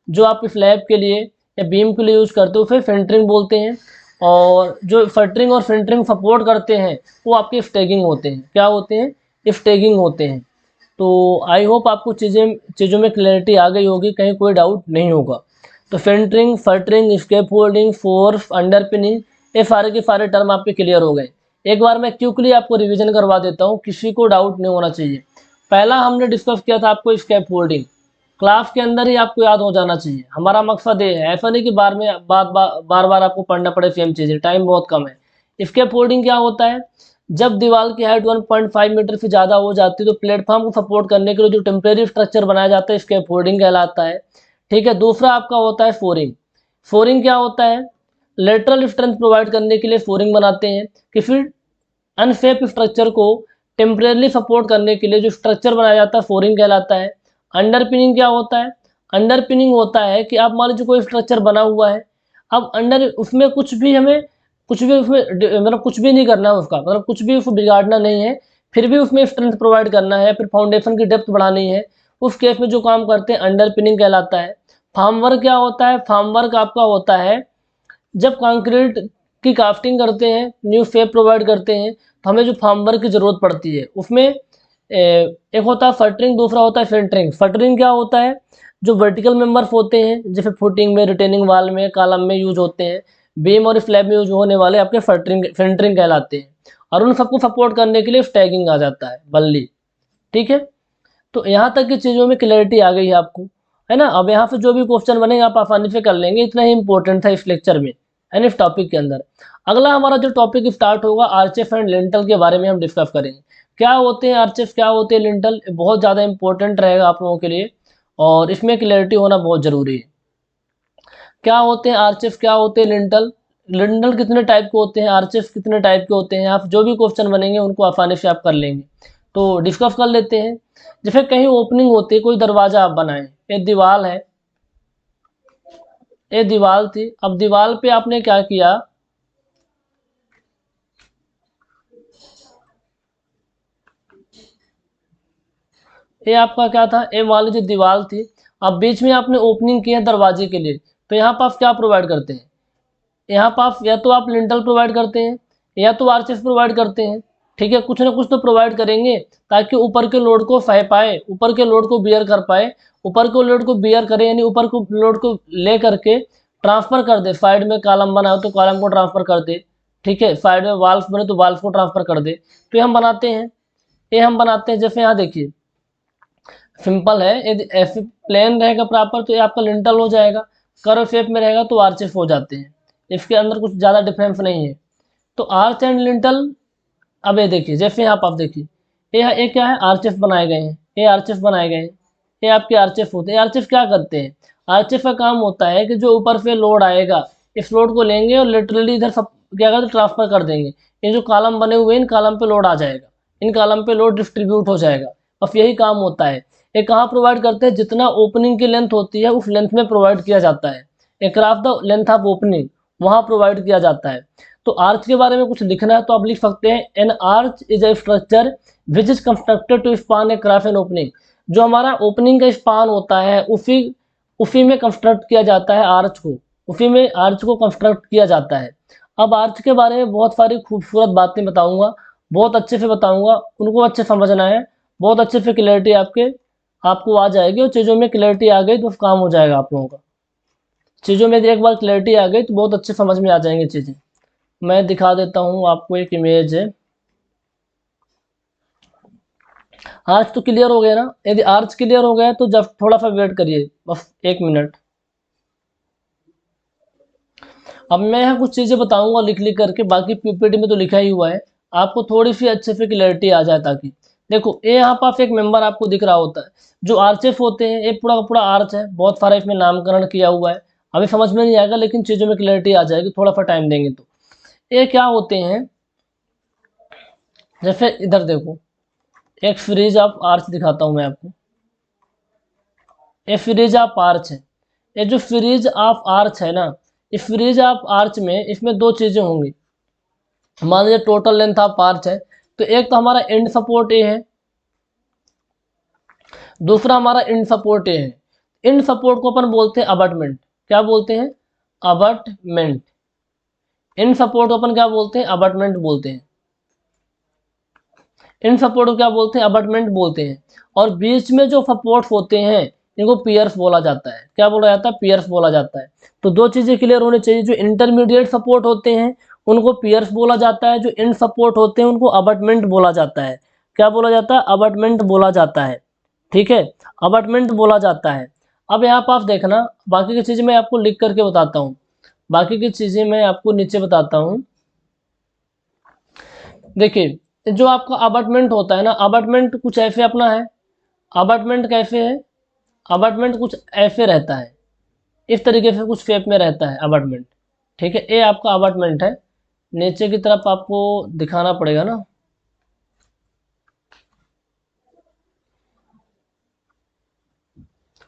जो आप स्लैब के लिए या बीम के लिए यूज करते हो उसे सेंटरिंग बोलते हैं, और जो फटरिंग और सेंटरिंग सपोर्ट करते हैं वो आपके स्टैगिंग होते हैं। क्या होते हैं, स्टैगिंग होते हैं। तो आई होप आपको चीज़ों में क्लैरिटी आ गई होगी, कहीं कोई डाउट नहीं होगा। तो centering, shuttering, scaffolding, force, underpinning, ये सारे के सारे टर्म आपके क्लियर हो गए। एक बार मैं क्विकली आपको रिवीजन करवा देता हूँ, किसी को डाउट नहीं होना चाहिए। पहला हमने डिस्कस किया था आपको स्केप होल्डिंग, क्लास के अंदर ही आपको याद हो जाना चाहिए, हमारा मकसद ये है, ऐसा नहीं कि बार बार आपको पढ़ना पड़े सेम चीज़ें, टाइम बहुत कम है। स्केप होल्डिंग क्या होता है, जब दीवार की हाइट 1.5 मीटर से ज़्यादा हो जाती है तो प्लेटफॉर्म को सपोर्ट करने के लिए जो टेम्परेरी स्ट्रक्चर बनाया जाता है स्केप होल्डिंग कहलाता है। ठीक है, दूसरा आपका होता है फोरिंग। फोरिंग क्या होता है, लेटरल स्ट्रेंथ प्रोवाइड करने के लिए फोरिंग बनाते हैं, किसी अनसेफ स्ट्रक्चर को टेम्परेरी सपोर्ट करने के लिए जो स्ट्रक्चर बनाया जाता है फोरिंग कहलाता है। अंडरपिनिंग क्या होता है, अंडरपिनिंग होता है कि आप मान लीजिए कोई स्ट्रक्चर बना हुआ है, अब अंडर उसमें कुछ भी उसमें मतलब कुछ भी नहीं करना है उसका, मतलब कुछ भी उसको बिगाड़ना नहीं है, फिर भी उसमें स्ट्रेंथ प्रोवाइड करना है, फिर फाउंडेशन की डेप्थ बढ़ानी है, उस केस में जो काम करते हैं अंडरपिनिंग कहलाता है। फार्मवर्क क्या होता है, फार्मवर्क आपका होता है जब कंक्रीट की कास्टिंग करते हैं, न्यू शेप प्रोवाइड करते हैं, तो हमें जो फार्मवर्क की ज़रूरत पड़ती है उसमें एक होता है फटरिंग, दूसरा होता है सेंटरिंग। फटरिंग क्या होता है, जो वर्टिकल मेंबर्स होते हैं जैसे फुटिंग में, रिटेनिंग वाल में, कॉलम में यूज होते हैं, बीम और स्लैब में यूज होने वाले आपके फटरिंग सेंटरिंग कहलाते हैं, और उन सबको सपोर्ट करने के लिए स्टैगिंग आ जाता है, बल्ली। ठीक है, तो यहाँ तक की चीज़ों में क्लैरिटी आ गई है आपको, है ना। अब यहाँ से जो भी क्वेश्चन बनेंगे आप आसानी से कर लेंगे, इतना ही इंपॉर्टेंट था इस लेक्चर में, यानी इस टॉपिक के अंदर। अगला हमारा जो टॉपिक स्टार्ट होगा आर्चेस एंड लिंटल के बारे में हम डिस्कस करेंगे। क्या होते हैं आर्चेस, क्या होते हैं लिंटल, बहुत ज़्यादा इंपॉर्टेंट रहेगा आप लोगों के लिए, और इसमें क्लैरिटी होना बहुत ज़रूरी है। क्या होते हैं आर्चेस, क्या होते हैं लिंटल, लिंटल कितने टाइप के होते हैं, आर्चेस कितने टाइप के होते हैं, आप जो भी क्वेश्चन बनेंगे उनको आसानी से आप कर लेंगे। तो डिस्कस कर लेते हैं। जैसे कहीं ओपनिंग होती है, कोई दरवाजा आप बनाएं, एक दीवार है, ये दीवार थी, अब दीवार पे आपने क्या किया, ये आपका क्या था, ये मान लीजिए दीवार थी, अब बीच में आपने ओपनिंग की है दरवाजे के लिए, तो यहाँ पर आप क्या प्रोवाइड करते हैं, यहाँ पर आप या तो आप लिंटल प्रोवाइड करते हैं या तो आर्चेस प्रोवाइड करते हैं। ठीक है, कुछ ना कुछ तो प्रोवाइड करेंगे ताकि ऊपर के लोड को सह पाए, ऊपर के लोड को बियर कर पाए, ऊपर को लोड को बियर करे, यानी ऊपर को लोड को ले करके ट्रांसफर कर दे, साइड में कॉलम बना हो तो कॉलम को ट्रांसफर कर दे, ठीक है, साइड में वाल्स बने तो वाल्स को ट्रांसफर कर दे। तो ये हम बनाते हैं, ये हम बनाते हैं। जैसे यहाँ देखिए सिंपल है, यदि ऐसे प्लेन रहेगा प्रॉपर तो ये आपका लिंटल हो जाएगा, कर्व शेप में रहेगा तो आर्चेस हो जाते हैं, इसके अंदर कुछ ज़्यादा डिफरेंस नहीं है। तो आर्च एंड लिंटल, अब ये देखिए जैसे यहाँ पर आप देखिए ये क्या है, आर्चेस बनाए गए हैं, ये आर्चेस बनाए गए हैं, ये आपके आर्चेस होते हैं। आर्चेस क्या करते हैं, आर्चेस का काम होता है कि जो ऊपर से लोड आएगा इस लोड को लेंगे और लिटरली इधर सब क्या करते ट्रांसफर कर देंगे। ये जो कॉलम बने हुए हैं इन कॉलम पे लोड आ जाएगा, इन कॉलम पे लोड डिस्ट्रीब्यूट हो जाएगा। बस यही काम होता है। ये कहाँ प्रोवाइड करते हैं, जितना ओपनिंग की लेंथ होती है उस लेंथ में प्रोवाइड किया जाता है। ए craft the length of opening वहाँ प्रोवाइड किया जाता है। तो आर्च के बारे में कुछ लिखना है तो आप लिख सकते हैं an arch is a structure which is constructed to span a craft an opening. जो हमारा ओपनिंग का स्पान होता है उसी में कंस्ट्रक्ट किया जाता है आर्च को, उसी में आर्च को कंस्ट्रक्ट किया जाता है। अब आर्च के बारे में बहुत सारी खूबसूरत बातें बताऊंगा, बहुत अच्छे से बताऊंगा, उनको अच्छे समझना है, बहुत अच्छे से क्लैरिटी आपको आ जाएगी। और चीज़ों में क्लैरिटी आ गई तो काम हो जाएगा आप लोगों का। चीज़ों में एक बार क्लैरिटी आ गई तो बहुत अच्छे समझ में आ जाएंगी चीज़ें। मैं दिखा देता हूँ आपको, एक इमेज है। आर्च तो क्लियर हो गया ना? यदि आर्च क्लियर हो गया तो जब थोड़ा सा वेट करिए, बस 1 मिनट। अब मैं यहाँ कुछ चीज़ें बताऊंगा लिख लिख करके, बाकी पीपीटी में तो लिखा ही हुआ है, आपको थोड़ी सी अच्छे से क्लैरिटी आ जाए। ताकि देखो ये यहाँ पास एक मेंबर आपको दिख रहा होता है, जो आर्चेस होते हैं, ये पूरा का पूरा आर्च है, बहुत सारा इसमें नामकरण किया हुआ है। अभी समझ में नहीं आएगा लेकिन चीज़ों में क्लैरिटी आ जाएगी, थोड़ा सा टाइम देंगे तो। ये क्या होते हैं, जैसे इधर देखो, एक फ्रीज ऑफ आर्च दिखाता हूँ मैं आपको। ये फ्रीज ऑफ आर्च है। ये जो फ्रीज ऑफ आर्च है ना, इस फ्रीज ऑफ आर्च में इसमें दो चीज़ें होंगी। मान लीजिए टोटल लेंथ ऑफ आर्च है, तो एक तो हमारा एंड सपोर्ट ए है, दूसरा हमारा एंड सपोर्ट ए है। एंड सपोर्ट को अपन बोलते हैं अबटमेंट। क्या बोलते हैं? अबटमेंट। एंड सपोर्ट को अपन क्या बोलते हैं? अबटमेंट बोलते हैं। एंड सपोर्ट को क्या बोलते हैं? अबटमेंट बोलते हैं। और बीच में जो सपोर्ट्स होते हैं इनको पियर्स बोला जाता है। क्या बोला जाता है? पियर्स बोला जाता है। तो दो चीजें क्लियर होनी चाहिए, जो इंटरमीडिएट सपोर्ट होते हैं उनको पियर्स बोला जाता है, जो एंड सपोर्ट होते हैं उनको अबटमेंट बोला जाता है। क्या बोला जाता है? अबटमेंट बोला जाता है। ठीक है, अबटमेंट बोला जाता है। अब यहाँ पर आप देखना, बाकी की चीजें मैं आपको लिख करके बताता हूँ, बाकी की चीजें मैं आपको नीचे बताता हूँ। देखिए जो आपका अबटमेंट होता है ना, अबटमेंट कुछ ऐसे अपना है। अबटमेंट कैसे है? अबटमेंट कुछ ऐसे रहता है, इस तरीके से कुछ शेप में रहता है अबटमेंट। ठीक है, ये आपका अबटमेंट है। नीचे की तरफ आपको दिखाना पड़ेगा ना।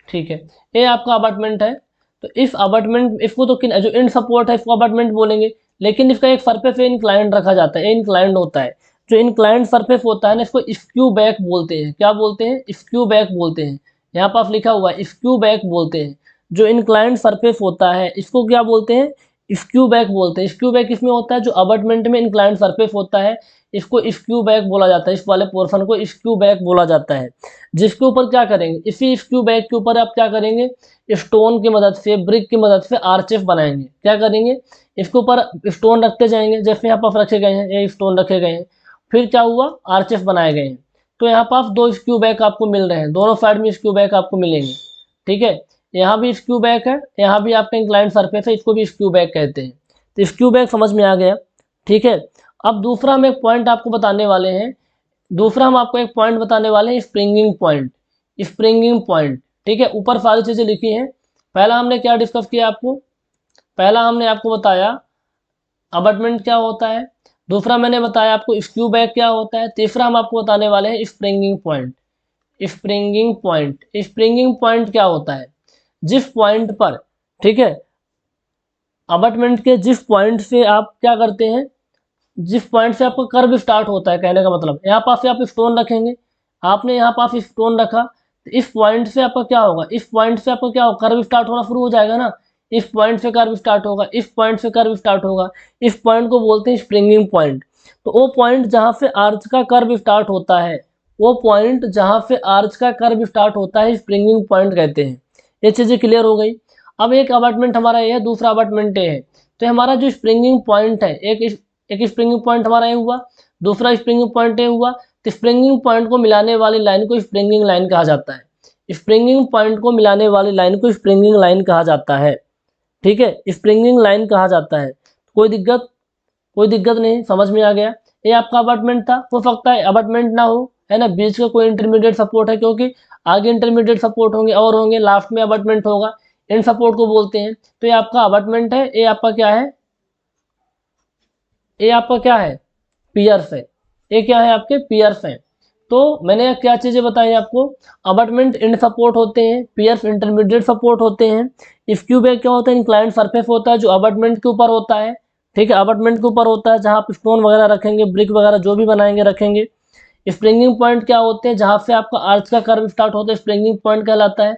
ठीक है, ये आपका अबटमेंट है। तो इस अबटमेंट, इसको तो जो इंड सपोर्ट है इसको अबटमेंट बोलेंगे, लेकिन इसका एक सरफेस पे इंक्लाइंड रखा जाता है, इंक्लाइंड होता है। जो इंक्लाइंड सरफेस होता है ना, इसको स्क्यू बैक बोलते हैं। क्या बोलते हैं? स्क्यू बैक बोलते हैं। यहाँ पास लिखा हुआ है स्क्यू बैक बोलते हैं। जो इंक्लाइंड सरफेस होता है इसको क्या बोलते हैं? स्क्यू बैक बोलते हैं। स्क्यू बैक इसमें होता है जो अबटमेंट में इंक्लाइंड सरफेस होता है, इसको स्क्यू बैक बोला जाता है। इस वाले पोर्शन को स्क्यू बैक बोला जाता है। जिसके ऊपर क्या करेंगे, इसी स्क्यू बैक के ऊपर आप क्या करेंगे, स्टोन की मदद से, ब्रिक की मदद से आर्चेस बनाएंगे। क्या करेंगे, इसके ऊपर स्टोन रखते जाएंगे, जैसे यहाँ पर रखे गए हैं, ये स्टोन रखे गए हैं, फिर क्या हुआ, आर्चेस बनाए गए हैं। तो यहाँ पर दो स्क्यू बैक आपको मिल रहे हैं, दोनों साइड में स्क्यू बैक आपको मिलेंगे। ठीक है, यहाँ भी स्क्यू बैक है, यहाँ भी आपका इंक्लाइंड सरफेस है, इसको भी स्क्यू बैक कहते हैं। तो स्क्यू बैक समझ में आ गया। ठीक है, अब दूसरा हम एक पॉइंट आपको बताने वाले हैं, दूसरा हम आपको एक पॉइंट बताने वाले हैं, स्प्रिंगिंग पॉइंट। स्प्रिंगिंग पॉइंट, ठीक है, ऊपर सारी चीजें लिखी हैं। पहला हमने क्या डिस्कस किया आपको, पहला हमने आपको बताया अबटमेंट क्या होता है, दूसरा मैंने बताया आपको स्क्यू बैक क्या होता है, तीसरा हम आपको बताने वाले हैं springing point. Springing point, springing point क्या होता है, जिस पॉइंट पर, ठीक है, अबटमेंट के जिस पॉइंट से आप क्या करते हैं, जिस पॉइंट से आपका कर्व स्टार्ट होता है, कहने का मतलब यहाँ पास से आप स्टोन रखेंगे, आपने यहाँ पास स्टोन रखा, तो इस पॉइंट से आपका क्या होगा, इस पॉइंट से आपका क्या होगा, कर्व स्टार्ट होना शुरू हो जाएगा ना। इस पॉइंट से कर्व स्टार्ट होगा, इस पॉइंट से कर्व स्टार्ट होगा, इस पॉइंट को बोलते हैं स्प्रिंगिंग पॉइंट। तो वो पॉइंट जहाँ से आर्च का कर्व स्टार्ट होता है, वो पॉइंट जहाँ से आर्च का कर्व स्टार्ट होता है स्प्रिंगिंग पॉइंट कहते हैं। ये चीज़ें क्लियर हो गई। अब एक अबाटमेंट हमारा ये है, दूसरा अबाटमेंट ये है। तो हमारा जो स्प्रिंगिंग पॉइंट है, एक स्प्रिंगिंग पॉइंट हमारा ये हुआ, दूसरा स्प्रिंगिंग पॉइंट ये हुआ। तो स्प्रिंगिंग पॉइंट को मिलाने वाली लाइन को स्प्रिंगिंग लाइन कहा जाता है। स्प्रिंगिंग पॉइंट को मिलाने वाली लाइन को स्प्रिंगिंग लाइन कहा जाता है। ठीक है, स्प्रिंगिंग लाइन कहा जाता है। कोई दिक्कत, कोई दिक्कत नहीं, समझ में आ गया। ये आपका अबाटमेंट था, हो सकता है अबाटमेंट ना हो, है ना, बीच का कोई इंटरमीडिएट सपोर्ट है, क्योंकि आगे इंटरमीडिएट सपोर्ट होंगे और होंगे, लास्ट में अबाटमेंट होगा। इन सपोर्ट को बोलते हैं। तो ये आपका अबटमेंट है, ये आपका क्या है, ये आपका क्या है, पियर्स है। ये क्या है, आपके पियर्स हैं। तो मैंने क्या चीज़ें बताई आपको, अबटमेंट इंड सपोर्ट होते हैं, पियर्स इंटरमीडिएट सपोर्ट होते हैं, स्क्यू बैक क्या होता है, इंक्लाइंड सरफेस होता है जो अबटमेंट के ऊपर होता है। ठीक है, अबटमेंट के ऊपर होता है जहाँ आप स्टोन वगैरह रखेंगे, ब्रिक वगैरह जो भी बनाएंगे रखेंगे। स्प्रिंगिंग पॉइंट क्या होते हैं, जहाँ से आपका आर्च का कर्व स्टार्ट होता है, स्प्रिंगिंग पॉइंट कहलाता है।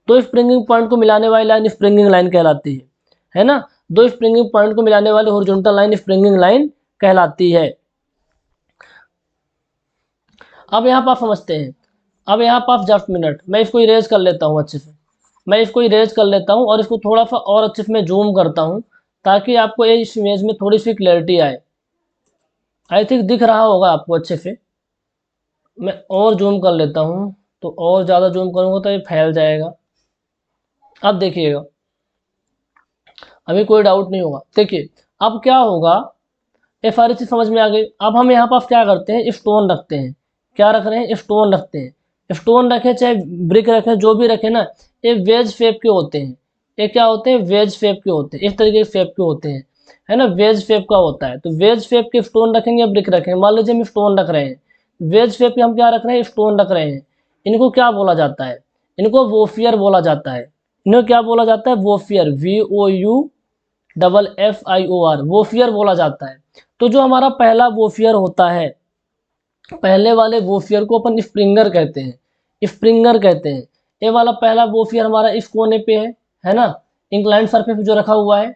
दो स्प्रिंगिंग पॉइंट को मिलाने वाली लाइन स्प्रिंगिंग लाइन कहलाती है ना। दो स्प्रिंगिंग पॉइंट को मिलाने वाली हॉरिजॉन्टल लाइन स्प्रिंगिंग लाइन कहलाती है। अब यहाँ पर आप समझते हैं, अब यहाँ पर आप जस्ट मिनट, मैं इसको इरेज कर लेता हूँ अच्छे से, मैं इसको इरेज कर लेता हूँ और इसको थोड़ा सा और अच्छे से मैं जूम करता हूँ ताकि आपको इस इमेज में थोड़ी सी क्लैरिटी आए। आई थिंक दिख रहा होगा आपको अच्छे से। मैं और जूम कर लेता हूँ, तो और ज़्यादा जूम करूँगा तो ये फैल जाएगा। अब देखिएगा, अभी कोई डाउट नहीं होगा। देखिए अब क्या होगा, ये सारी चीज़ समझ में आ गई। अब हम यहाँ पास क्या करते हैं, स्टोन रखते हैं। क्या रख रहे हैं, स्टोन रखते हैं। स्टोन रखे चाहे ब्रिक रखे, जो भी रखे ना, ये वेज शेप के होते हैं। ये क्या होते हैं, वेज शेप के होते हैं, इस तरीके के शेप के होते हैं, है ना, वेज शेप का होता है। तो वेज शेप के स्टोन रखेंगे या ब्रिक रखेंगे, मान लीजिए हम स्टोन रख रहे हैं, वेज शेप के हम क्या रख रहे हैं, स्टोन रख रहे हैं। इनको क्या बोला जाता है, इनको वोफियर बोला जाता है। इनको क्या बोला जाता है, वोफियर, VOUFFIOR, वोफियर बोला जाता है। तो जो हमारा पहला वोफियर होता है, पहले वाले वोफियर को अपन स्प्रिंगर कहते हैं, स्प्रिंगर कहते हैं। ये वाला पहला वोफियर हमारा इस कोने पे है ना, इंक्लाइंड सरफेस जो रखा हुआ है।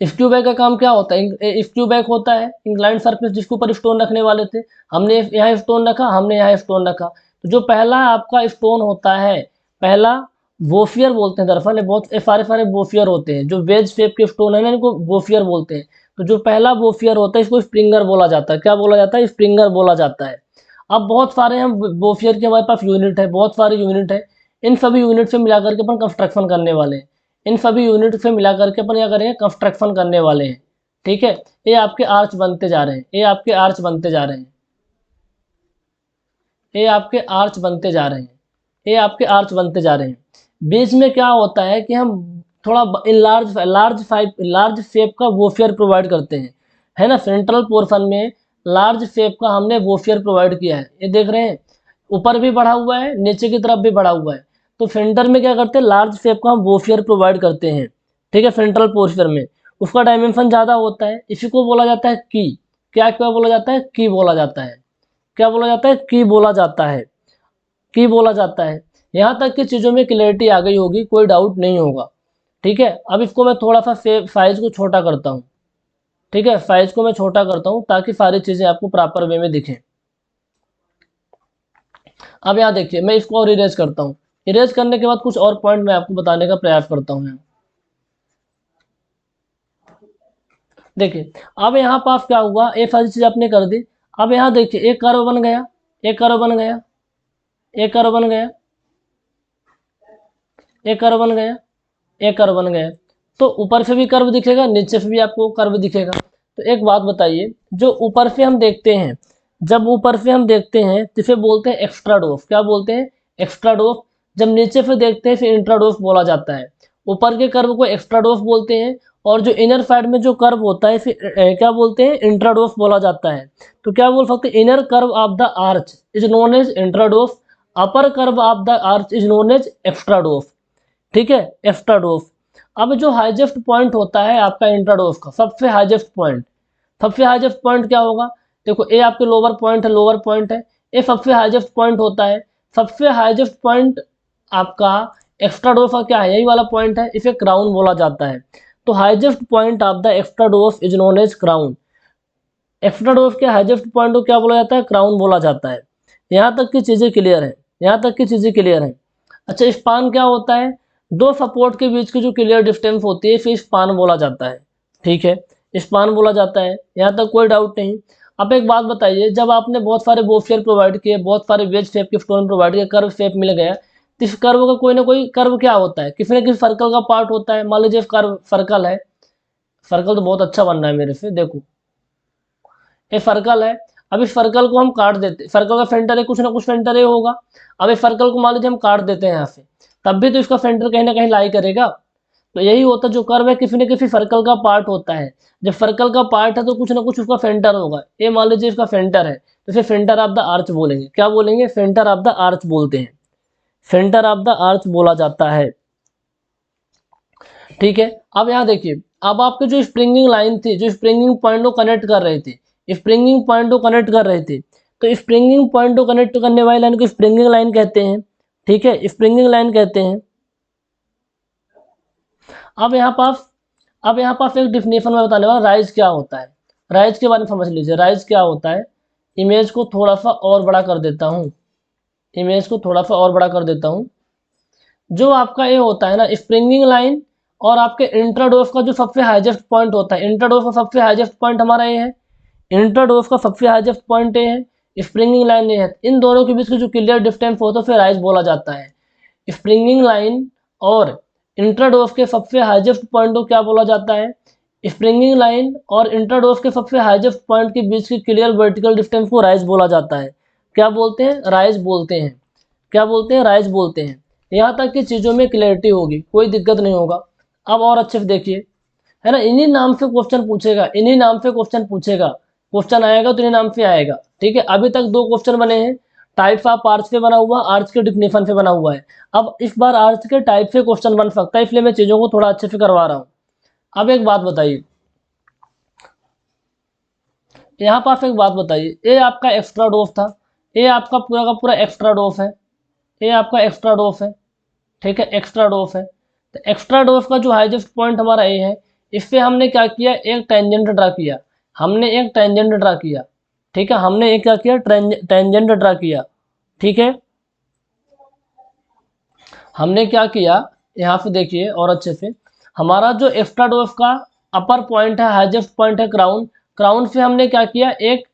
स्क्यू बैक का काम क्या होता है, स्क्यू बैक होता है इंक्लाइंड सरफेस जिसके ऊपर स्टोन रखने वाले थे। हमने यहाँ स्टोन रखा, हमने यहाँ स्टोन रखा। तो जो पहला आपका स्टोन होता है, पहला वोफियर बोलते हैं। दरअसल बहुत सारे सारे वोफियर होते हैं, जो वेज शेप के स्टोन है ना, इनको वोफियर बोलते हैं। तो जो पहला वोफियर होता है इसको स्प्रिंगर बोला जाता है। क्या बोला जाता है, स्प्रिंगर बोला जाता है। अब बहुत सारे हम वोफियर के हमारे पास यूनिट है, बहुत सारे यूनिट है। इन सभी यूनिट से मिलाकर के अपन कंस्ट्रक्शन करने वाले हैं। इन सभी यूनिट से मिला करके अपन क्या करेंगे, कंस्ट्रक्शन करने वाले हैं। ठीक है, ये आपके आर्च बनते जा रहे हैं, ये आपके आर्च बनते जा रहे हैं, ये आपके आर्च बनते जा रहे हैं, ये आपके आर्च बनते जा रहे हैं। बीच में क्या होता है कि हम थोड़ा लार्ज लार्ज शेप का वोफियर प्रोवाइड करते हैं, है ना। सेंट्रल पोर्शन में लार्ज शेप का हमने वोफियर प्रोवाइड किया है। ये देख रहे हैं, ऊपर भी बढ़ा हुआ है, नीचे की तरफ भी बढ़ा हुआ है। तो सेंटर में क्या करते हैं, लार्ज शेप का हम वोफियर प्रोवाइड करते हैं। ठीक है, सेंट्रल पोर्शन में उसका डायमेंशन ज़्यादा होता है, इसी को बोला जाता है की। क्या क्या बोला जाता है, की बोला जाता है। क्या बोला जाता है, की बोला जाता है, की बोला जाता है। यहाँ तक की चीज़ों में क्लैरिटी आ गई होगी, कोई डाउट नहीं होगा। ठीक है, अब इसको मैं थोड़ा सा साइज को छोटा करता हूँ। ठीक है, साइज को मैं छोटा करता हूँ ताकि सारी चीज़ें आपको प्रॉपर वे में दिखें। अब यहाँ देखिए, मैं इसको और इरेज करता हूँ। इरेज करने के बाद कुछ और पॉइंट मैं आपको बताने का प्रयास करता हूँ यहाँ। देखिए अब यहाँ पास क्या हुआ, एक सारी चीज़ आपने कर दी। अब यहाँ देखिए, एक कर्व बन गया, एक कर्व बन गया, एक कर्व बन गया, एक कर्व बन गया, एक कर्व बन गया। तो ऊपर से भी कर्व दिखेगा, नीचे से भी आपको कर्व दिखेगा। तो एक बात बताइए, जो ऊपर से हम देखते हैं, जब ऊपर से हम देखते हैं तो इसे बोलते हैं एक्स्ट्रा डोफ। क्या बोलते हैं, एक्स्ट्रा डोफ। जब नीचे से देखते हैं फिर इंट्रा डोफ बोला जाता है। ऊपर के कर्व को एक्स्ट्रा डोफ बोलते हैं, और जो इनर साइड में जो कर्व होता है फिर क्या बोलते हैं, इंट्रा डोफ बोला जाता है। तो क्या बोल सकते हैं, inner curve of the arch is known as intrados, upper curve of the arch is known as extrados. ठीक है, एक्स्ट्रा डोफ। अब जो हाईएस्ट पॉइंट होता है आपका इंट्राडोफ का, सबसे हाईएस्ट पॉइंट, सबसे हाईएस्ट पॉइंट क्या होगा, देखो ए आपके लोअर पॉइंट है, लोअर पॉइंट है, ये सबसे हाईएस्ट पॉइंट होता है। सबसे हाईएस्ट पॉइंट आपका एक्स्ट्राडोफ का क्या है, यही वाला पॉइंट है, इसे क्राउन बोला जाता है। तो highest point of the extrados is known as crown. Extrados के हाईएस्ट पॉइंट को क्या बोला जाता है, क्राउन बोला जाता है। यहाँ तक की चीजें क्लियर है, यहाँ तक की चीजें क्लियर है। अच्छा, स्पान क्या होता है, दो सपोर्ट के बीच की जो क्लियर डिस्टेंस होती है फिर स्पान बोला जाता है। ठीक है, स्पान बोला जाता है, यहाँ तक कोई डाउट नहीं। अब एक बात बताइए, जब आपने बहुत सारे वोफियर प्रोवाइड किए, बहुत सारे वेज शेप के स्टोन प्रोवाइड किए, कर्व शेप मिल गया, तो इस कर्व का कोई ना कोई कर्व क्या होता है, किसी न किसी सर्कल का पार्ट होता है। मान लीजिए कर्व सर्कल है, सर्कल तो बहुत अच्छा बन रहा है मेरे से, देखो ये सर्कल है। अब इस सर्कल को हम काट देते, सर्कल का सेंटर है, कुछ ना कुछ सेंटर है होगा। अब इस सर्कल को मान लीजिए हम काट देते हैं यहाँ से, तब भी तो इसका सेंटर कहीं ना कहीं लाई करेगा। तो यही होता है, जो कर्व है किसी न किसी सर्कल का पार्ट होता है। जब सर्कल का पार्ट है तो कुछ ना कुछ उसका सेंटर होगा। ये मान लीजिए इसका सेंटर है, तो इसे सेंटर ऑफ द आर्च बोलेंगे। क्या बोलेंगे? सेंटर ऑफ द आर्च बोलते हैं, सेंटर ऑफ द आर्च बोला जाता है। ठीक है, अब यहाँ देखिए, अब आपके जो स्प्रिंगिंग लाइन थी, जो स्प्रिंगिंग पॉइंट को कनेक्ट कर रहे थे, स्प्रिंगिंग पॉइंट को कनेक्ट कर रहे थे, तो स्प्रिंगिंग पॉइंट को कनेक्ट करने वाली लाइन को स्प्रिंगिंग लाइन कहते हैं। ठीक है, स्प्रिंगिंग लाइन कहते हैं। अब यहाँ पास अब यहाँ पास एक डिफिनेशन में बताने वाला, राइज क्या होता है। राइज के बारे में समझ लीजिए, राइज क्या होता है। इमेज को थोड़ा सा और बड़ा कर देता हूँ, इमेज को थोड़ा सा और बड़ा कर देता हूँ। जो आपका ये होता है ना स्प्रिंगिंग लाइन, और आपके इंट्राडोफ का जो सबसे हाईएस्ट पॉइंट होता है, इंट्राडोफ का सबसे हाईएस्ट पॉइंट हमारा ये है, इंट्राडोफ का सबसे हाईएस्ट पॉइंट ये है, स्प्रिंगिंग लाइन ये है। इन दोनों के बीच का जो क्लियर डिस्टेंस होता है फिर राइज बोला जाता है। स्प्रिंगिंग लाइन और इंट्राडोफ के सबसे हाईएस्ट पॉइंट को क्या बोला जाता है? स्प्रिंगिंग लाइन और इंट्राडोफ के सबसे हाईएस्ट पॉइंट के बीच की क्लियर वर्टिकल डिस्टेंस को राइज बोला जाता है। क्या बोलते हैं? राइज बोलते हैं। क्या बोलते हैं? राइज बोलते हैं। यहाँ तक की चीज़ों में क्लियरिटी होगी, कोई दिक्कत नहीं होगा। अब और अच्छे से देखिए, है ना, इन्हीं नाम से क्वेश्चन पूछेगा, इन्हीं नाम से क्वेश्चन पूछेगा, क्वेश्चन आएगा तो इन्हीं नाम से आएगा। ठीक है, अभी तक दो क्वेश्चन बने हैं, टाइप्स ऑफ आर्च पे बना हुआ, आर्च के डिफिनेशन पे बना हुआ है। अब इस बार आर्च के टाइप से क्वेश्चन बन सकता है, इसलिए मैं चीज़ों को थोड़ा अच्छे से करवा रहा हूँ। अब एक बात बताइए, यहाँ पास एक बात बताइए, ये आपका एक्स्ट्रा डोफ था, ये आपका पूरा का पूरा एक्स्ट्रा डोफ है, ये आपका एक्स्ट्रा डोफ है। ठीक है, एक्स्ट्रा डोफ है। तो एक्स्ट्रा डोफ का जो हाईएस्ट पॉइंट हमारा ए है, इस पे हमने क्या किया? एक टेंजेंट ड्रा किया, हमने एक टेंजेंट ड्रा किया। ठीक है, हमने एक क्या किया? टेंजेंट ड्रा किया। ठीक है, हमने क्या किया, यहाँ पे देखिए और अच्छे से, हमारा जो एक्स्ट्रा डोफ का अपर पॉइंट है, हाईएस्ट पॉइंट है क्राउन, क्राउन से हमने क्या किया? एक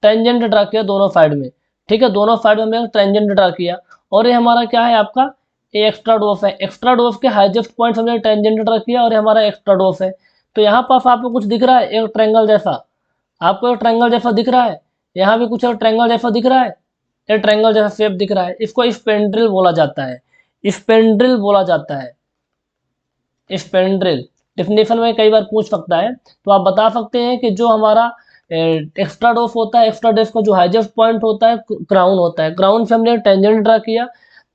टेंजेंट ड्रा किया दोनों साइड में। ठीक है, दोनों साइड में हमने टेंजेंट ड्रा किया, और ये हमारा क्या है? आपका ये एक्स्ट्रा डोफ है। एक्स्ट्रा डोफ के हाईएस्ट पॉइंट हमने टेंजेंट ड्रा किया, और ये हमारा एक्स्ट्रा डोफ है। तो यहाँ पास आपको कुछ दिख रहा है एक ट्रायंगल जैसा, आपको एक ट्रायंगल जैसा दिख रहा है, यहाँ भी कुछ एक ट्रायंगल जैसा दिख रहा है, एक ट्रायंगल जैसा शेप दिख रहा है, इसको स्पेंड्रिल बोला जाता है, स्पेंड्रिल बोला जाता है, स्पेंड्रिल। डिफिनेशन में कई बार पूछ सकता है, तो आप बता सकते हैं कि जो हमारा एक्स्ट्रा डोफ होता है, एक्स्ट्रा डोफ का जो हाईएस्ट पॉइंट होता है क्राउन होता है, क्राउन से हमने टेंजेंट ड्रा किया,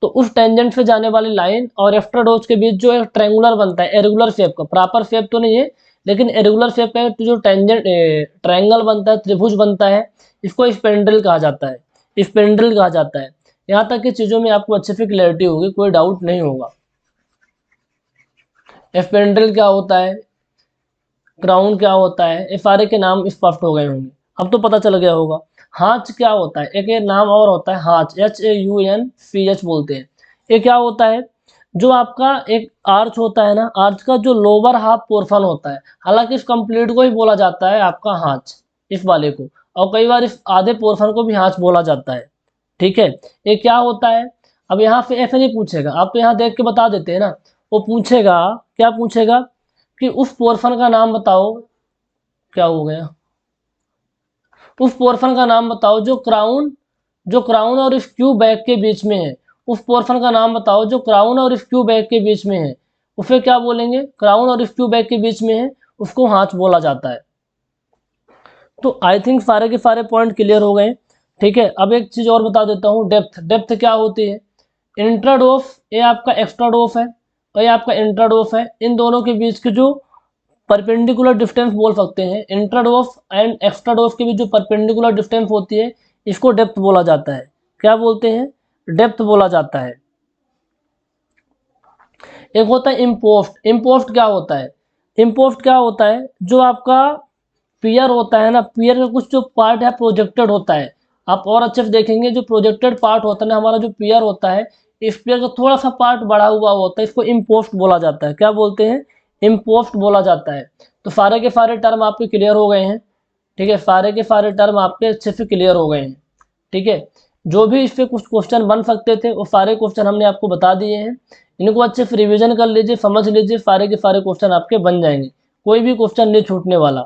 तो उस टेंजेंट से जाने वाली लाइन और एक्स्ट्रा डोज के बीच जो एक ट्रायंगुलर बनता है, इरेगुलर शेप का, प्रॉपर शेप तो नहीं है लेकिन इरेगुलर शेप का जो टेंजेंट ट्रायंगल बनता है, त्रिभुज बनता है, इसको स्पेंड्रिल कहा जाता है, स्पेंड्रिल कहा जाता है। यहाँ तक की चीज़ों में आपको अच्छे से क्लैरिटी होगी, कोई डाउट नहीं होगा। स्पेंड्रिल क्या होता है, क्राउन क्या होता है, ये सारे के नाम स्पष्ट हो गए होंगे, अब तो पता चल गया होगा। हाच क्या होता है, एक ये नाम और होता है हाच, HAUNCH बोलते हैं। ये क्या होता है? जो आपका एक आर्च होता है ना, आर्च का जो लोअर हाफ पोर्शन होता है, हालांकि इस कंप्लीट को ही बोला जाता है आपका हाच, इस वाले को, और कई बार इस आधे पोर्शन को भी हाच बोला जाता है। ठीक है, ये क्या होता है? अब यहाँ पे ऐसे नहीं पूछेगा, आप तो यहाँ देख के बता देते हैं ना, वो पूछेगा, क्या पूछेगा कि उस पोर्शन का नाम बताओ, क्या हो गया, उस पोर्शन का नाम बताओ जो क्राउन और स्क्यू बैक के बीच में है, उस पोर्शन का नाम बताओ जो क्राउन और स्क्यू बैक के बीच में है, उसे क्या बोलेंगे? क्राउन और स्क्यू बैक के बीच में है, उसको हाथ बोला जाता है। तो आई थिंक सारे के सारे पॉइंट क्लियर हो गए। ठीक है, अब एक चीज और बता देता हूँ, डेप्थ, डेप्थ क्या होती है? इंट्राडोफ, ये आपका एक्स्ट्राडोफ है और ये आपका इंट्राडोफ है, इन दोनों के बीच के जो परपेंडिकुलर डिस्टेंस बोल सकते हैं, इंट्राडोफ एंड एक्स्ट्राडोफ के बीच जो परपेंडिकुलर डिस्टेंस होती है, इसको डेप्थ बोला जाता है। क्या बोलते हैं? डेप्थ बोला जाता है। एक होता है इम्पोस्ट, इम्पोस्ट क्या होता है? इम्पोस्ट क्या होता है? जो आपका पियर होता है ना, पियर का कुछ जो पार्ट है प्रोजेक्टेड होता है, आप और अच्छे से देखेंगे, जो प्रोजेक्टेड पार्ट होता है ना हमारा, जो पियर होता है, इस पियर का थोड़ा सा पार्ट बढ़ा हुआ होता है, इसको इम्पोस्ट बोला जाता है। क्या बोलते हैं? इम्पोस्ट बोला जाता है। तो सारे के सारे टर्म आपके क्लियर हो गए हैं। ठीक है, सारे के सारे टर्म आपके अच्छे से क्लियर हो गए हैं। ठीक है, जो भी इस पे कुछ क्वेश्चन बन सकते थे वो सारे क्वेश्चन हमने आपको बता दिए हैं, इनको अच्छे से रिवीजन कर लीजिए, समझ लीजिए, सारे के सारे क्वेश्चन आपके बन जाएंगे, कोई भी क्वेश्चन नहीं छूटने वाला।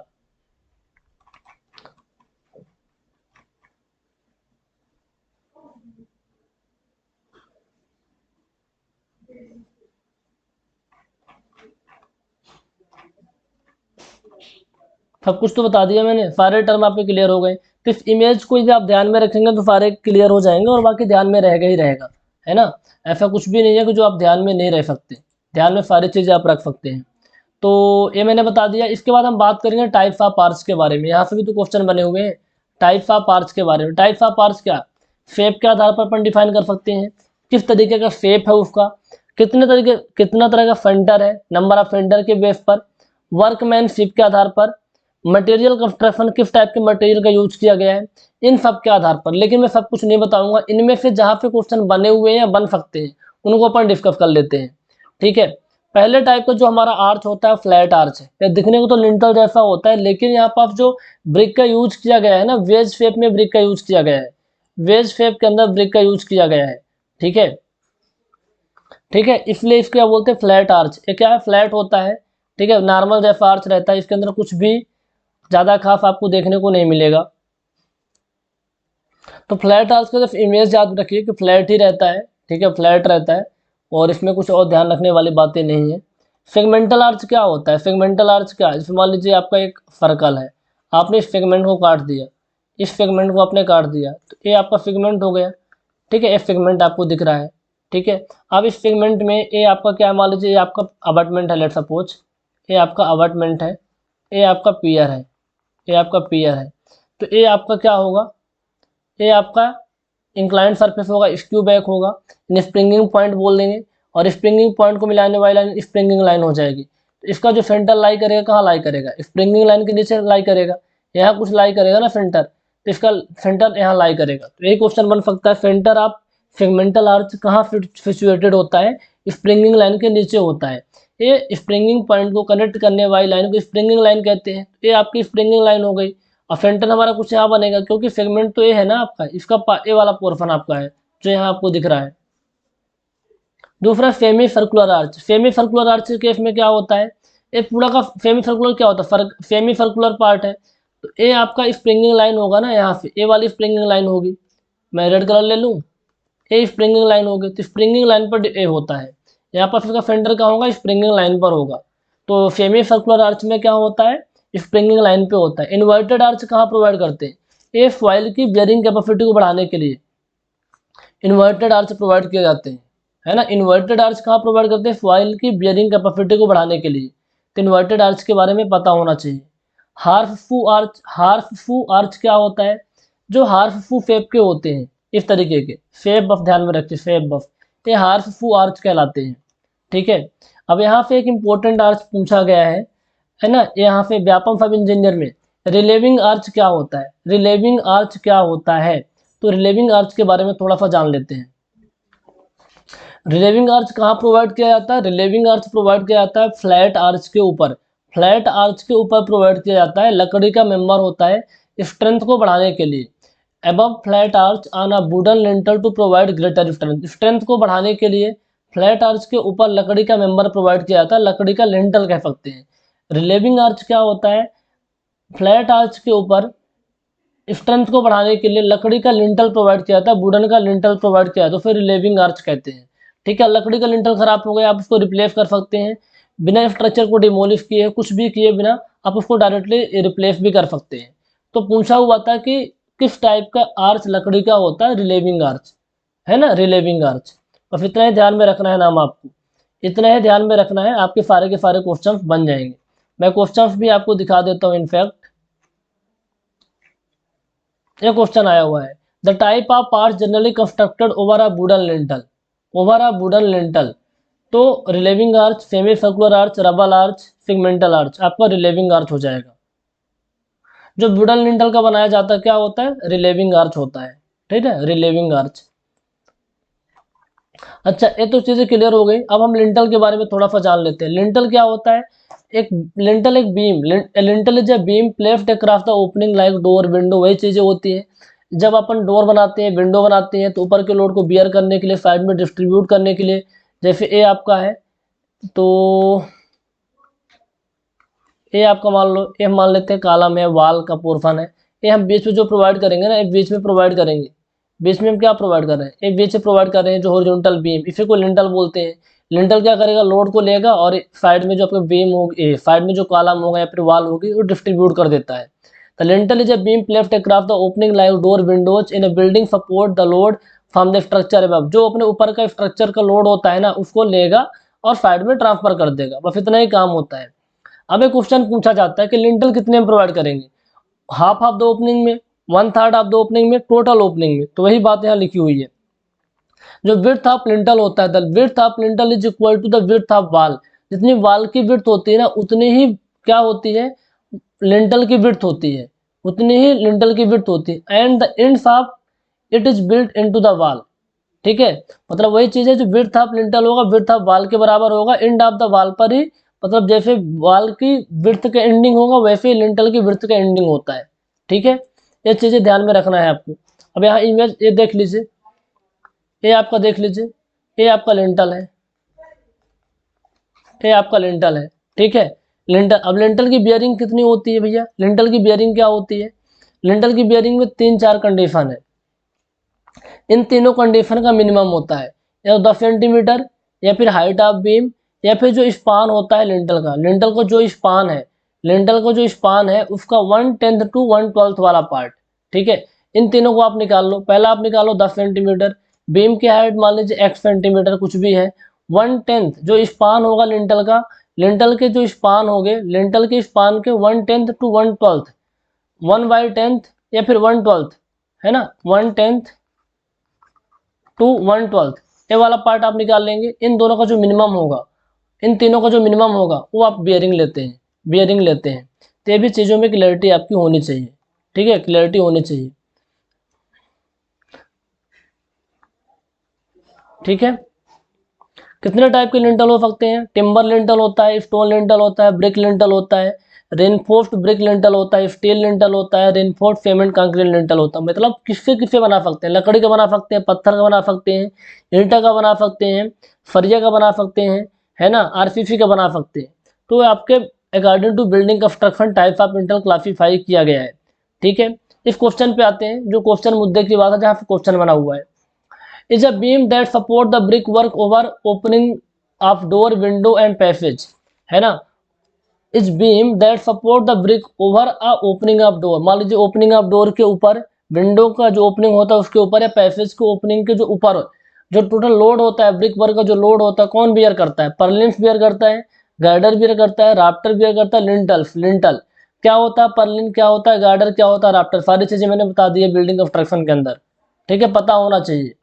सब कुछ तो बता दिया मैंने, सारे टर्म आपके क्लियर हो गए। तो इस इमेज को यदि आप ध्यान में रखेंगे तो सारे क्लियर हो जाएंगे और बाकी ध्यान में रहेगा ही रहेगा, है ना। ऐसा कुछ भी नहीं है कि जो आप ध्यान में नहीं रह सकते, ध्यान में सारी चीज़ें आप रख सकते हैं। तो ये मैंने बता दिया। इसके बाद हम बात करेंगे टाइप्स ऑफ आर्ट्स के बारे में। यहाँ से भी तो क्वेश्चन बने हुए हैं टाइप्स ऑफ आर्ट्स के बारे में। टाइप्स ऑफ आर्ट्स क्या, शेप के आधार पर अपन डिफाइन कर सकते हैं, किस तरीके का शेप है उसका, कितना तरह का फेंटर है, नंबर ऑफ फेंटर के बेस पर, वर्कमैनशिप के आधार पर, मटेरियल कंस्ट्रक्शन किस टाइप के मटेरियल का यूज किया गया है, इन सब के आधार पर। लेकिन मैं सब कुछ नहीं बताऊंगा, इनमें से जहाँ पे क्वेश्चन बने हुए हैं या बन सकते हैं उनको अपन डिस्कस कर लेते हैं, ठीक है। पहले टाइप का जो हमारा आर्च होता है फ्लैट आर्च है। ये दिखने को तो लिंटल जैसा होता है, लेकिन यहाँ पर जो ब्रिक का यूज किया गया है ना, वेज शेप में ब्रिक का यूज किया गया है, वेज शेप के अंदर ब्रिक का यूज किया गया है, ठीक है, ठीक है। इसलिए इसको क्या बोलते हैं, फ्लैट आर्च। ये क्या है, फ्लैट होता है, ठीक है, नॉर्मल जैसा आर्च रहता है, इसके अंदर कुछ भी ज़्यादा खास आपको देखने को नहीं मिलेगा। तो फ्लैट आर्च का जब इमेज याद रखिए कि फ्लैट ही रहता है, ठीक है, फ्लैट रहता है और इसमें कुछ और ध्यान रखने वाली बातें नहीं है। सेगमेंटल आर्च क्या होता है, सेगमेंटल आर्च क्या है, मान लीजिए आपका एक सर्कल है, आपने इस सेगमेंट को काट दिया, इस सेगमेंट को आपने काट दिया, तो ये आपका सेगमेंट हो गया, ठीक है, एक सेगमेंट आपको दिख रहा है, ठीक है। अब इस सेगमेंट में ये आपका क्या है, मान लीजिए ये आपका अबटमेंट है, लेट सपोज ये आपका अबटमेंट है, ये आपका पियर है, ये आपका पियर है। तो ये आपका क्या होगा, ये आपका इंक्लाइंड सरफेस होगा, स्क्यू बैक होगा, स्प्रिंगिंग पॉइंट बोल देंगे, और स्प्रिंगिंग पॉइंट को मिलाने वाली लाइन स्प्रिंगिंग लाइन हो जाएगी। तो इसका जो सेंटर लाई करेगा, कहाँ लाई करेगा, स्प्रिंगिंग लाइन के नीचे लाई करेगा, यहाँ कुछ लाई करेगा ना सेंटर, तो इसका सेंटर यहाँ लाई करेगा। तो यही क्वेश्चन बन सकता है, सेंटर ऑफ सेगमेंटल आर्च कहाँ सिचुएटेड होता है, स्प्रिंगिंग लाइन के नीचे होता है। ये स्प्रिंगिंग पॉइंट को कनेक्ट करने वाली लाइन को स्प्रिंगिंग लाइन कहते हैं। ये आपकी स्प्रिंगिंग लाइन हो गई, और सेंटर हमारा कुछ यहाँ बनेगा, क्योंकि सेगमेंट तो ये है ना आपका, इसका ये वाला पोर्शन आपका है जो यहाँ आपको दिख रहा है। दूसरा semi circular arch. Semi circular arch के केस में क्या होता है, ये पूरा का सेमी सर्कुलर क्या होता है, सेमी सर्कुलर पार्ट है, तो ये आपका स्प्रिंगिंग लाइन होगा ना, यहाँ से ये वाली स्प्रिंगिंग लाइन होगी, मैं रेड कलर ले लूँ, ये स्प्रिंगिंग लाइन होगी, तो स्प्रिंगिंग लाइन पर ये होता है, यहाँ पर इसका सेंटर क्या होगा, स्प्रिंगिंग लाइन पर होगा। तो सेमी सर्कुलर आर्च में क्या होता है, स्प्रिंगिंग लाइन पे होता है। इन्वर्टेड आर्च कहाँ प्रोवाइड करते हैं, ये फॉइल की बेयरिंग कैपेसिटी को बढ़ाने के लिए इन्वर्टेड आर्च प्रोवाइड किए जाते हैं, है ना। इन्वर्टेड आर्च कहाँ प्रोवाइड करते हैं, फॉइल की बियरिंग कैपेसिटी को बढ़ाने के लिए। तो इन्वर्टेड आर्च के बारे में पता होना चाहिए। हार्सफू आर्च, हार्सफू आर्च क्या होता है, जो हार्सफू शेप के होते हैं, इस तरीके के शेप बफ ध्यान में रखिए, शेप बफ, ये हार्सफू आर्च कहलाते हैं, ठीक है। अब यहाँ पे एक इम्पोर्टेंट आर्च पूछा गया है ना, यहाँ पे व्यापम सब इंजीनियर में रिलेविंग आर्च क्या होता है, रिलेविंग आर्च क्या होता है, तो रिलेविंग आर्च के बारे में थोड़ा सा जान लेते हैं। रिलेविंग आर्च कहाँ प्रोवाइड किया जाता है, रिलेविंग आर्च प्रोवाइड किया जाता है फ्लैट आर्च के ऊपर, फ्लैट आर्च के ऊपर प्रोवाइड किया जाता है, लकड़ी का मेंबर होता है स्ट्रेंथ को बढ़ाने के लिए। Above flat arch on a wooden lintel to provide greater strength, strength को बढ़ाने के लिए फ्लैट आर्च के ऊपर लकड़ी का मेंबर प्रोवाइड किया जाता है, लकड़ी का लिंटल कह सकते हैं। रिलेविंग आर्च क्या होता है, फ्लैट आर्च के ऊपर स्ट्रेंथ को बढ़ाने के लिए लकड़ी का लिंटल प्रोवाइड किया जाता है, वुडन का लिंटल प्रोवाइड किया जाता है, तो फिर रिलेविंग आर्च कहते हैं, ठीक है। लकड़ी का लिंटल खराब हो गया, आप उसको रिप्लेस कर सकते हैं, बिना स्ट्रक्चर को डिमोलिश किए, कुछ भी किए बिना आप उसको डायरेक्टली रिप्लेस भी कर सकते हैं। तो पूछा हुआ था कि किस टाइप का आर्च लकड़ी का होता है, रिलेविंग आर्च, है ना, रिलेविंग आर्च। बस इतना ही ध्यान में रखना है नाम आपको, इतना ही ध्यान में रखना है, आपके सारे के सारे क्वेश्चन बन जाएंगे। मैं क्वेश्चन भी आपको दिखा देता हूँ। इनफैक्ट ये क्वेश्चन आया हुआ है, the type of arch generally constructed over a wooden lintel, over a wooden lintel. तो relieving arch, semi circular arch, rubble arch, segmental arch, आपका रिलेविंग आर्च हो जाएगा। जो वुडन लिंटल का बनाया जाता है क्या होता है, रिलेविंग आर्च होता है, ठीक है, रिलेविंग आर्च। अच्छा, ये तो चीजें क्लियर हो गई। अब हम लिंटल के बारे में थोड़ा सा जान लेते हैं। लिंटल क्या होता है, एक लिंटल एक beam, lintel is a beam placed across the opening like door window, वही चीजें होती है। जब अपन डोर बनाते हैं, विंडो बनाते हैं, तो ऊपर के लोड को बियर करने के लिए, साइड में डिस्ट्रीब्यूट करने के लिए, जैसे ए आपका है, तो ये आपका मान लो, ये हम मान लेते हैं कॉलम है, वाल का पोर्शन है, ये हम बीच में जो प्रोवाइड करेंगे ना, ये बीच में प्रोवाइड करेंगे। बीच में हम क्या प्रोवाइड कर रहे हैं, एक बीच में प्रोवाइड कर रहे हैं जो हॉरिजॉन्टल बीम, इसी को लिंटल बोलते हैं। लिंटल क्या करेगा, लोड को लेगा और साइड में जो आपका बीम होगी, साइड में जो कॉलम होगा या फिर वॉल होगी वो डिस्ट्रीब्यूट कर देता है। The lintel is a beam plate across the opening like door Windows in a building support the load from the structure above. जो अपने ऊपर का स्ट्रक्चर का लोड होता है ना उसको लेगा और साइड में ट्रांसफर कर देगा, बस इतना ही काम होता है। अब एक क्वेश्चन पूछा जाता है कि लिंटल कितने में प्रोवाइड करेंगे, हाफ ऑफ द ओपनिंग में, 1/3 ऑफ द ओपनिंग में, टोटल ओपनिंग में। तो वही बात यहाँ लिखी हुई है। जो विड्थ ऑफ लिंटल होता है, the width of lintel is equal to the width of wall. जितनी वॉल की विड्थ होती है ना उतनी ही क्या होती है, लिंटल की विड्थ होती है, उतनी ही लिंटल की विड्थ होती है। And the ends of it is built into the wall. ठीक है, मतलब वही चीज है, जो विड्थ ऑफ लिंटल होगा विड्थ ऑफ वॉल के बराबर होगा, एंड ऑफ द वॉल पर ही, मतलब जैसे वॉल की विड्थ का एंडिंग होगा वैसे ही लिंटल की विड्थ का एंडिंग होता है। ठीक है, ये चीजें ध्यान में रखना है आपको। अब यहाँ इमेज ये देख लीजिए, ये आपका देख लीजिए, ये आपका लिंटल है, ये आपका लिंटल है। ठीक है, लिंटल, अब लिंटल की बियरिंग कितनी होती है भैया, लिंटल की बियरिंग क्या होती है, लिंटल की बियरिंग में 3-4 कंडीशन है। इन तीनों कंडीशन का मिनिमम होता है या 10 सेंटीमीटर, या फिर हाइट ऑफ बीम, या फिर जो स्पान होता है लिंटल का, लिंटल को जो स्पान है, लिंटल को जो स्पान है उसका 1/10 टू 1/12 वाला पार्ट। ठीक है, इन तीनों को आप निकाल लो। पहला आप निकालो 10 सेंटीमीटर, बीम की हाइट मान लीजिए x सेंटीमीटर कुछ भी है, 1/10 जो स्पान होगा लिंटल का, लिंटल के जो स्पान हो गए, लिंटल के स्पान के 1/10 टू 1/12, 1/10 या फिर 1/12 है ना, 1/10 टू 1/12 ये वाला पार्ट आप निकाल लेंगे। इन दोनों का जो मिनिमम होगा, इन तीनों का जो मिनिमम होगा वो आप बियरिंग लेते हैं, बियरिंग लेते हैं। तो ये भी चीज़ों में क्लैरिटी आपकी होनी चाहिए। ठीक है, क्लैरिटी होनी चाहिए। ठीक है, कितने टाइप के लिंटल हो सकते हैं, टिम्बर लिंटल होता है, स्टोन लिंटल होता है, ब्रिक लिंटल होता है, रेनफोर्स्ड ब्रिक लिंटल होता है, स्टील लिंटल होता है, रेनफोर्स्ड सीमेंट कंक्रीट लिंटल होता है। मतलब किससे किससे बना सकते हैं, लकड़ी का बना सकते हैं, पत्थर का बना सकते हैं, ईंटा का बना सकते हैं, सरिया का बना सकते हैं, है ना, आरसीसी का बना सकते हैं। तो आपके according to building construction types of lintel classify किया गया है। ठीक है, इस क्वेश्चन पे आते हैं, जो क्वेश्चन मुद्दे की बात है जहाँ पे क्वेश्चन बना हुआ है। is a beam that support the brickwork over opening of door, window and passage, है ना। इस beam that support the brick over a opening of door, मान लीजिए ओपनिंग ऑफ डोर के ऊपर, विंडो का जो ओपनिंग होता है उसके ऊपर, या पैसेज के ओपनिंग के जो ऊपर जो टोटल लोड होता है, ब्रिक वर्क का जो लोड होता है कौन बियर करता है, पर्लिन्स बियर करता है, गार्डर बियर करता है, राफ्टर बियर करता है, लिंटल्स, लिंटल क्या होता है, पर्लिन क्या होता है, गार्डर क्या होता है, राफ्टर, सारी चीजें मैंने बता दी है बिल्डिंग कंस्ट्रक्शन के अंदर। ठीक है, पता होना चाहिए।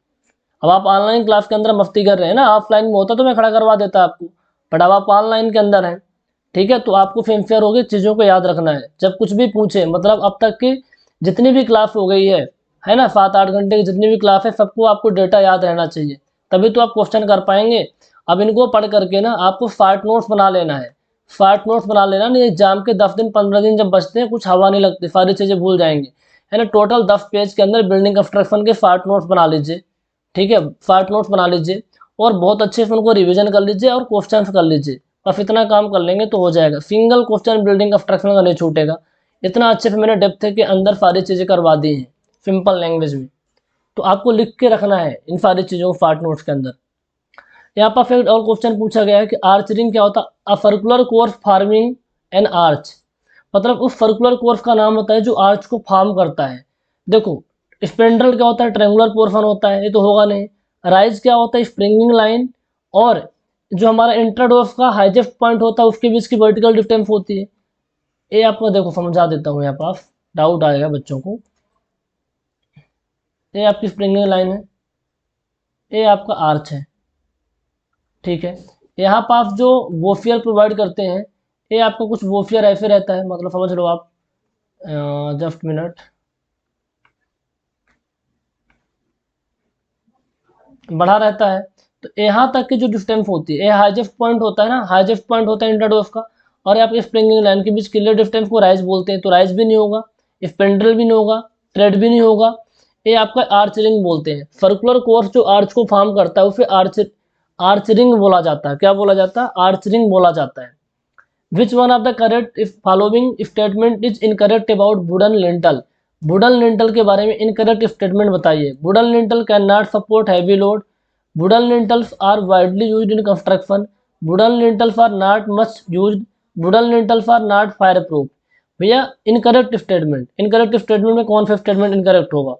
अब आप ऑनलाइन क्लास के अंदर मस्ती कर रहे हैं ना, ऑफलाइन में होता तो मैं खड़ा करवा देता आपको, बट अब आप ऑनलाइन के अंदर हैं। ठीक है, तो आपको फेमफेयर होगी, चीज़ों को याद रखना है जब कुछ भी पूछे, मतलब अब तक की जितनी भी क्लास हो गई है ना, 7-8 घंटे की जितनी भी क्लास है, सबको आपको डेटा याद रहना चाहिए, तभी तो आप क्वेश्चन कर पाएंगे। अब इनको पढ़ करके ना आपको शॉर्ट नोट्स बना लेना है, शॉर्ट नोट्स बना लेना, नहीं एग्जाम के 10 दिन 15 दिन जब बचते हैं कुछ हवा नहीं लगती, सारी चीज़ें भूल जाएंगे, है ना। टोटल 10 पेज के अंदर बिल्डिंग कंस्ट्रक्शन के शॉर्ट नोट्स बना लीजिए। ठीक है, शॉर्ट नोट्स बना लीजिए और बहुत अच्छे से उनको रिवीजन कर लीजिए और क्वेश्चंस कर लीजिए। बस इतना काम कर लेंगे तो हो जाएगा, सिंगल क्वेश्चन बिल्डिंग कंस्ट्रक्शन का नहीं छूटेगा। इतना अच्छे से मैंने डेप्थ के अंदर सारी चीज़ें करवा दी हैं सिंपल लैंग्वेज में, तो आपको लिख के रखना है इन सारी चीज़ों को शॉर्ट नोट्स के अंदर। यहाँ पर फिर और क्वेश्चन पूछा गया है कि आर्चरिंग क्या होता है, a circular course farming N arch, मतलब उस सर्कुलर कोर्स का नाम होता है जो आर्च को फॉर्म करता है। देखो, स्पेंड्रल क्या होता है, ट्रेंगुलर पोर्शन होता है, ये तो होगा नहीं। राइज क्या होता है, स्प्रिंगिंग लाइन, और जो हमारा इंट्राडोर्स का हाईएस्ट पॉइंट होता है उसके बीच की वर्टिकल डिस्टेंस होती है। ये आपको देखो समझा देता हूँ, यहाँ पास डाउट आएगा बच्चों को। ये आपकी स्प्रिंगिंग लाइन है, ये आपका आर्च है। ठीक है, यहाँ पर आप जो वोफियर प्रोवाइड करते हैं, ये आपका कुछ वोफियर ऐसे रहता है, मतलब समझ लो आप, जस्ट मिनट, बढ़ा रहता है। तो यहाँ तक की जो डिस्टेंस होती है, ये हाईएस्ट पॉइंट होता है ना, हाईएस्ट पॉइंट होता है इंट्राडोर्स का, और आपके स्प्रिंगिंग लाइन के बीच क्लियर डिस्टेंस को राइज बोलते हैं। तो राइज भी नहीं होगा, स्पेंड्रल भी नहीं होगा, थ्रेड भी नहीं होगा, ये आपका आर्च रिंग बोलते हैं। सर्कुलर कोर्स जो आर्च को फॉर्म करता है उसे आर्च रिंग बोला जाता है। क्या बोला जाता है, आर्च रिंग बोला जाता है। Which one of the correct if following statement is incorrect about wooden lintel, wooden lintel के बारे में इनकरेक्ट स्टेटमेंट बताइए। Wooden lintel can not support heavy load, wooden lintels are widely used in construction, wooden lintels are not much used, wooden lintels are not fire proof. भैया incorrect statement, incorrect statement में कौन सा statement incorrect होगा?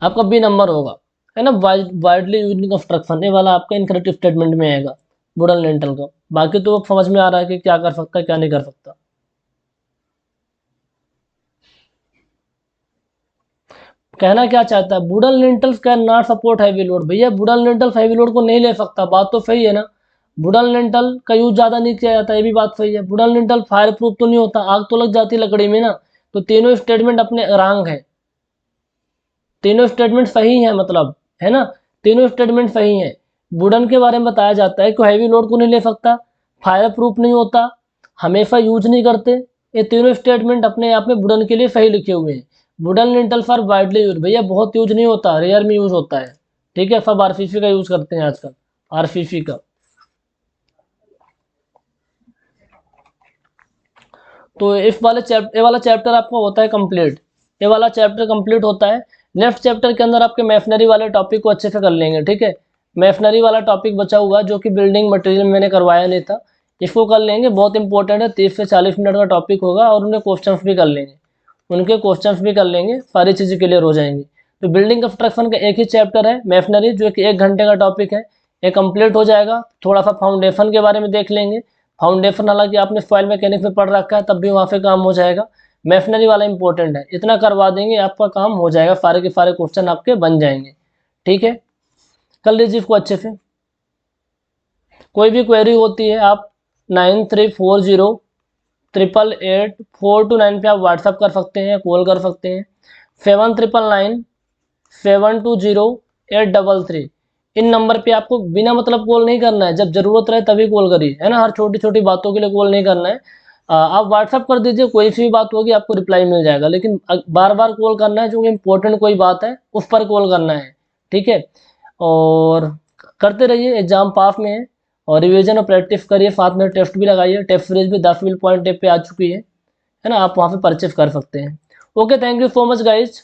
आपका B number होगा, है ना, widely used in construction, ये वाला आपका इनकरेक्ट स्टेटमेंट में आएगा वुडन लिंटल का। बाकी तो समझ में आ रहा है कि क्या कर सकता है क्या नहीं कर सकता। कहना क्या चाहता है, wooden lintels can not support heavy load. भैया वुडन लिंटल्स हैवी लोड को नहीं ले सकता, बात तो सही है ना। वुडन लिंटल का यूज ज़्यादा नहीं किया जाता, ये भी बात सही है। वुडन लिंटल फायर प्रूफ तो नहीं होता, आग तो लग जाती है लकड़ी में ना। तो तीनों स्टेटमेंट अपने रॉन्ग है, तीनों स्टेटमेंट सही है, मतलब है ना, तीनों स्टेटमेंट सही है। वुडन के बारे में बताया जाता है कि हैवी लोड को नहीं ले सकता, फायर प्रूफ नहीं होता, हमेशा यूज नहीं करते। ये तीनों स्टेटमेंट अपने आप में वुडन के लिए सही लिखे हुए हैं। Wooden lintel for widely use, भैया बहुत यूज नहीं होता, रेयर में यूज होता है। ठीक है, सब आरसीसी का यूज करते हैं आजकल, आरसीसी का। तो ये वाला चैप्टर आपका होता है कंप्लीट, ये वाला चैप्टर कंप्लीट होता है। नेक्स्ट चैप्टर के अंदर आपके मैफनरी वाले टॉपिक को अच्छे से कर लेंगे। ठीक है, मैफनरी वाला टॉपिक बचा हुआ जो कि बिल्डिंग मटेरियल मैंने करवाया नहीं था, इसको कर लेंगे, बहुत इंपॉर्टेंट है, 30 से 40 मिनट का टॉपिक होगा और उनके क्वेश्चंस भी कर लेंगे, उनके क्वेश्चंस भी कर लेंगे, सारी चीज़ें क्लियर हो जाएंगी। तो बिल्डिंग कंस्ट्रक्शन का एक ही चैप्टर है मैफनरी, जो कि 1 घंटे का टॉपिक है, ये कंप्लीट हो जाएगा। थोड़ा सा फाउंडेशन के बारे में देख लेंगे, फाउंडेशन हालांकि आपने सॉइल मैकेनिक्स में पढ़ रखा है, तब भी वहाँ से काम हो जाएगा। मैफनरी वाला इंपॉर्टेंट है, इतना करवा देंगे आपका काम हो जाएगा, सारे के सारे क्वेश्चन आपके बन जाएंगे। ठीक है, कर लीजिए इसको अच्छे से। कोई भी क्वेरी होती है आप 9340888429 पे आप व्हाट्सअप कर सकते हैं, कॉल कर सकते हैं। 7997208333 इन नंबर पे आपको बिना मतलब कॉल नहीं करना है, जब जरूरत रहे तभी कॉल करिए, है ना, हर छोटी छोटी बातों के लिए कॉल नहीं करना है। आप व्हाट्सअप कर दीजिए, कोई सी भी बात होगी आपको रिप्लाई मिल जाएगा, लेकिन बार बार कॉल करना है, जो कि इंपॉर्टेंट कोई बात है उस पर कॉल करना है। ठीक है, और करते रहिए, एग्जाम पास में है, और रिवीजन और प्रैक्टिस करिए, साथ में टेस्ट भी लगाइए, टेस्ट सीरीज भी 10 विल पॉइंट टेप पे आ चुकी है ना, आप वहाँ पे परचेस कर सकते हैं। Okay, thank you so much guys.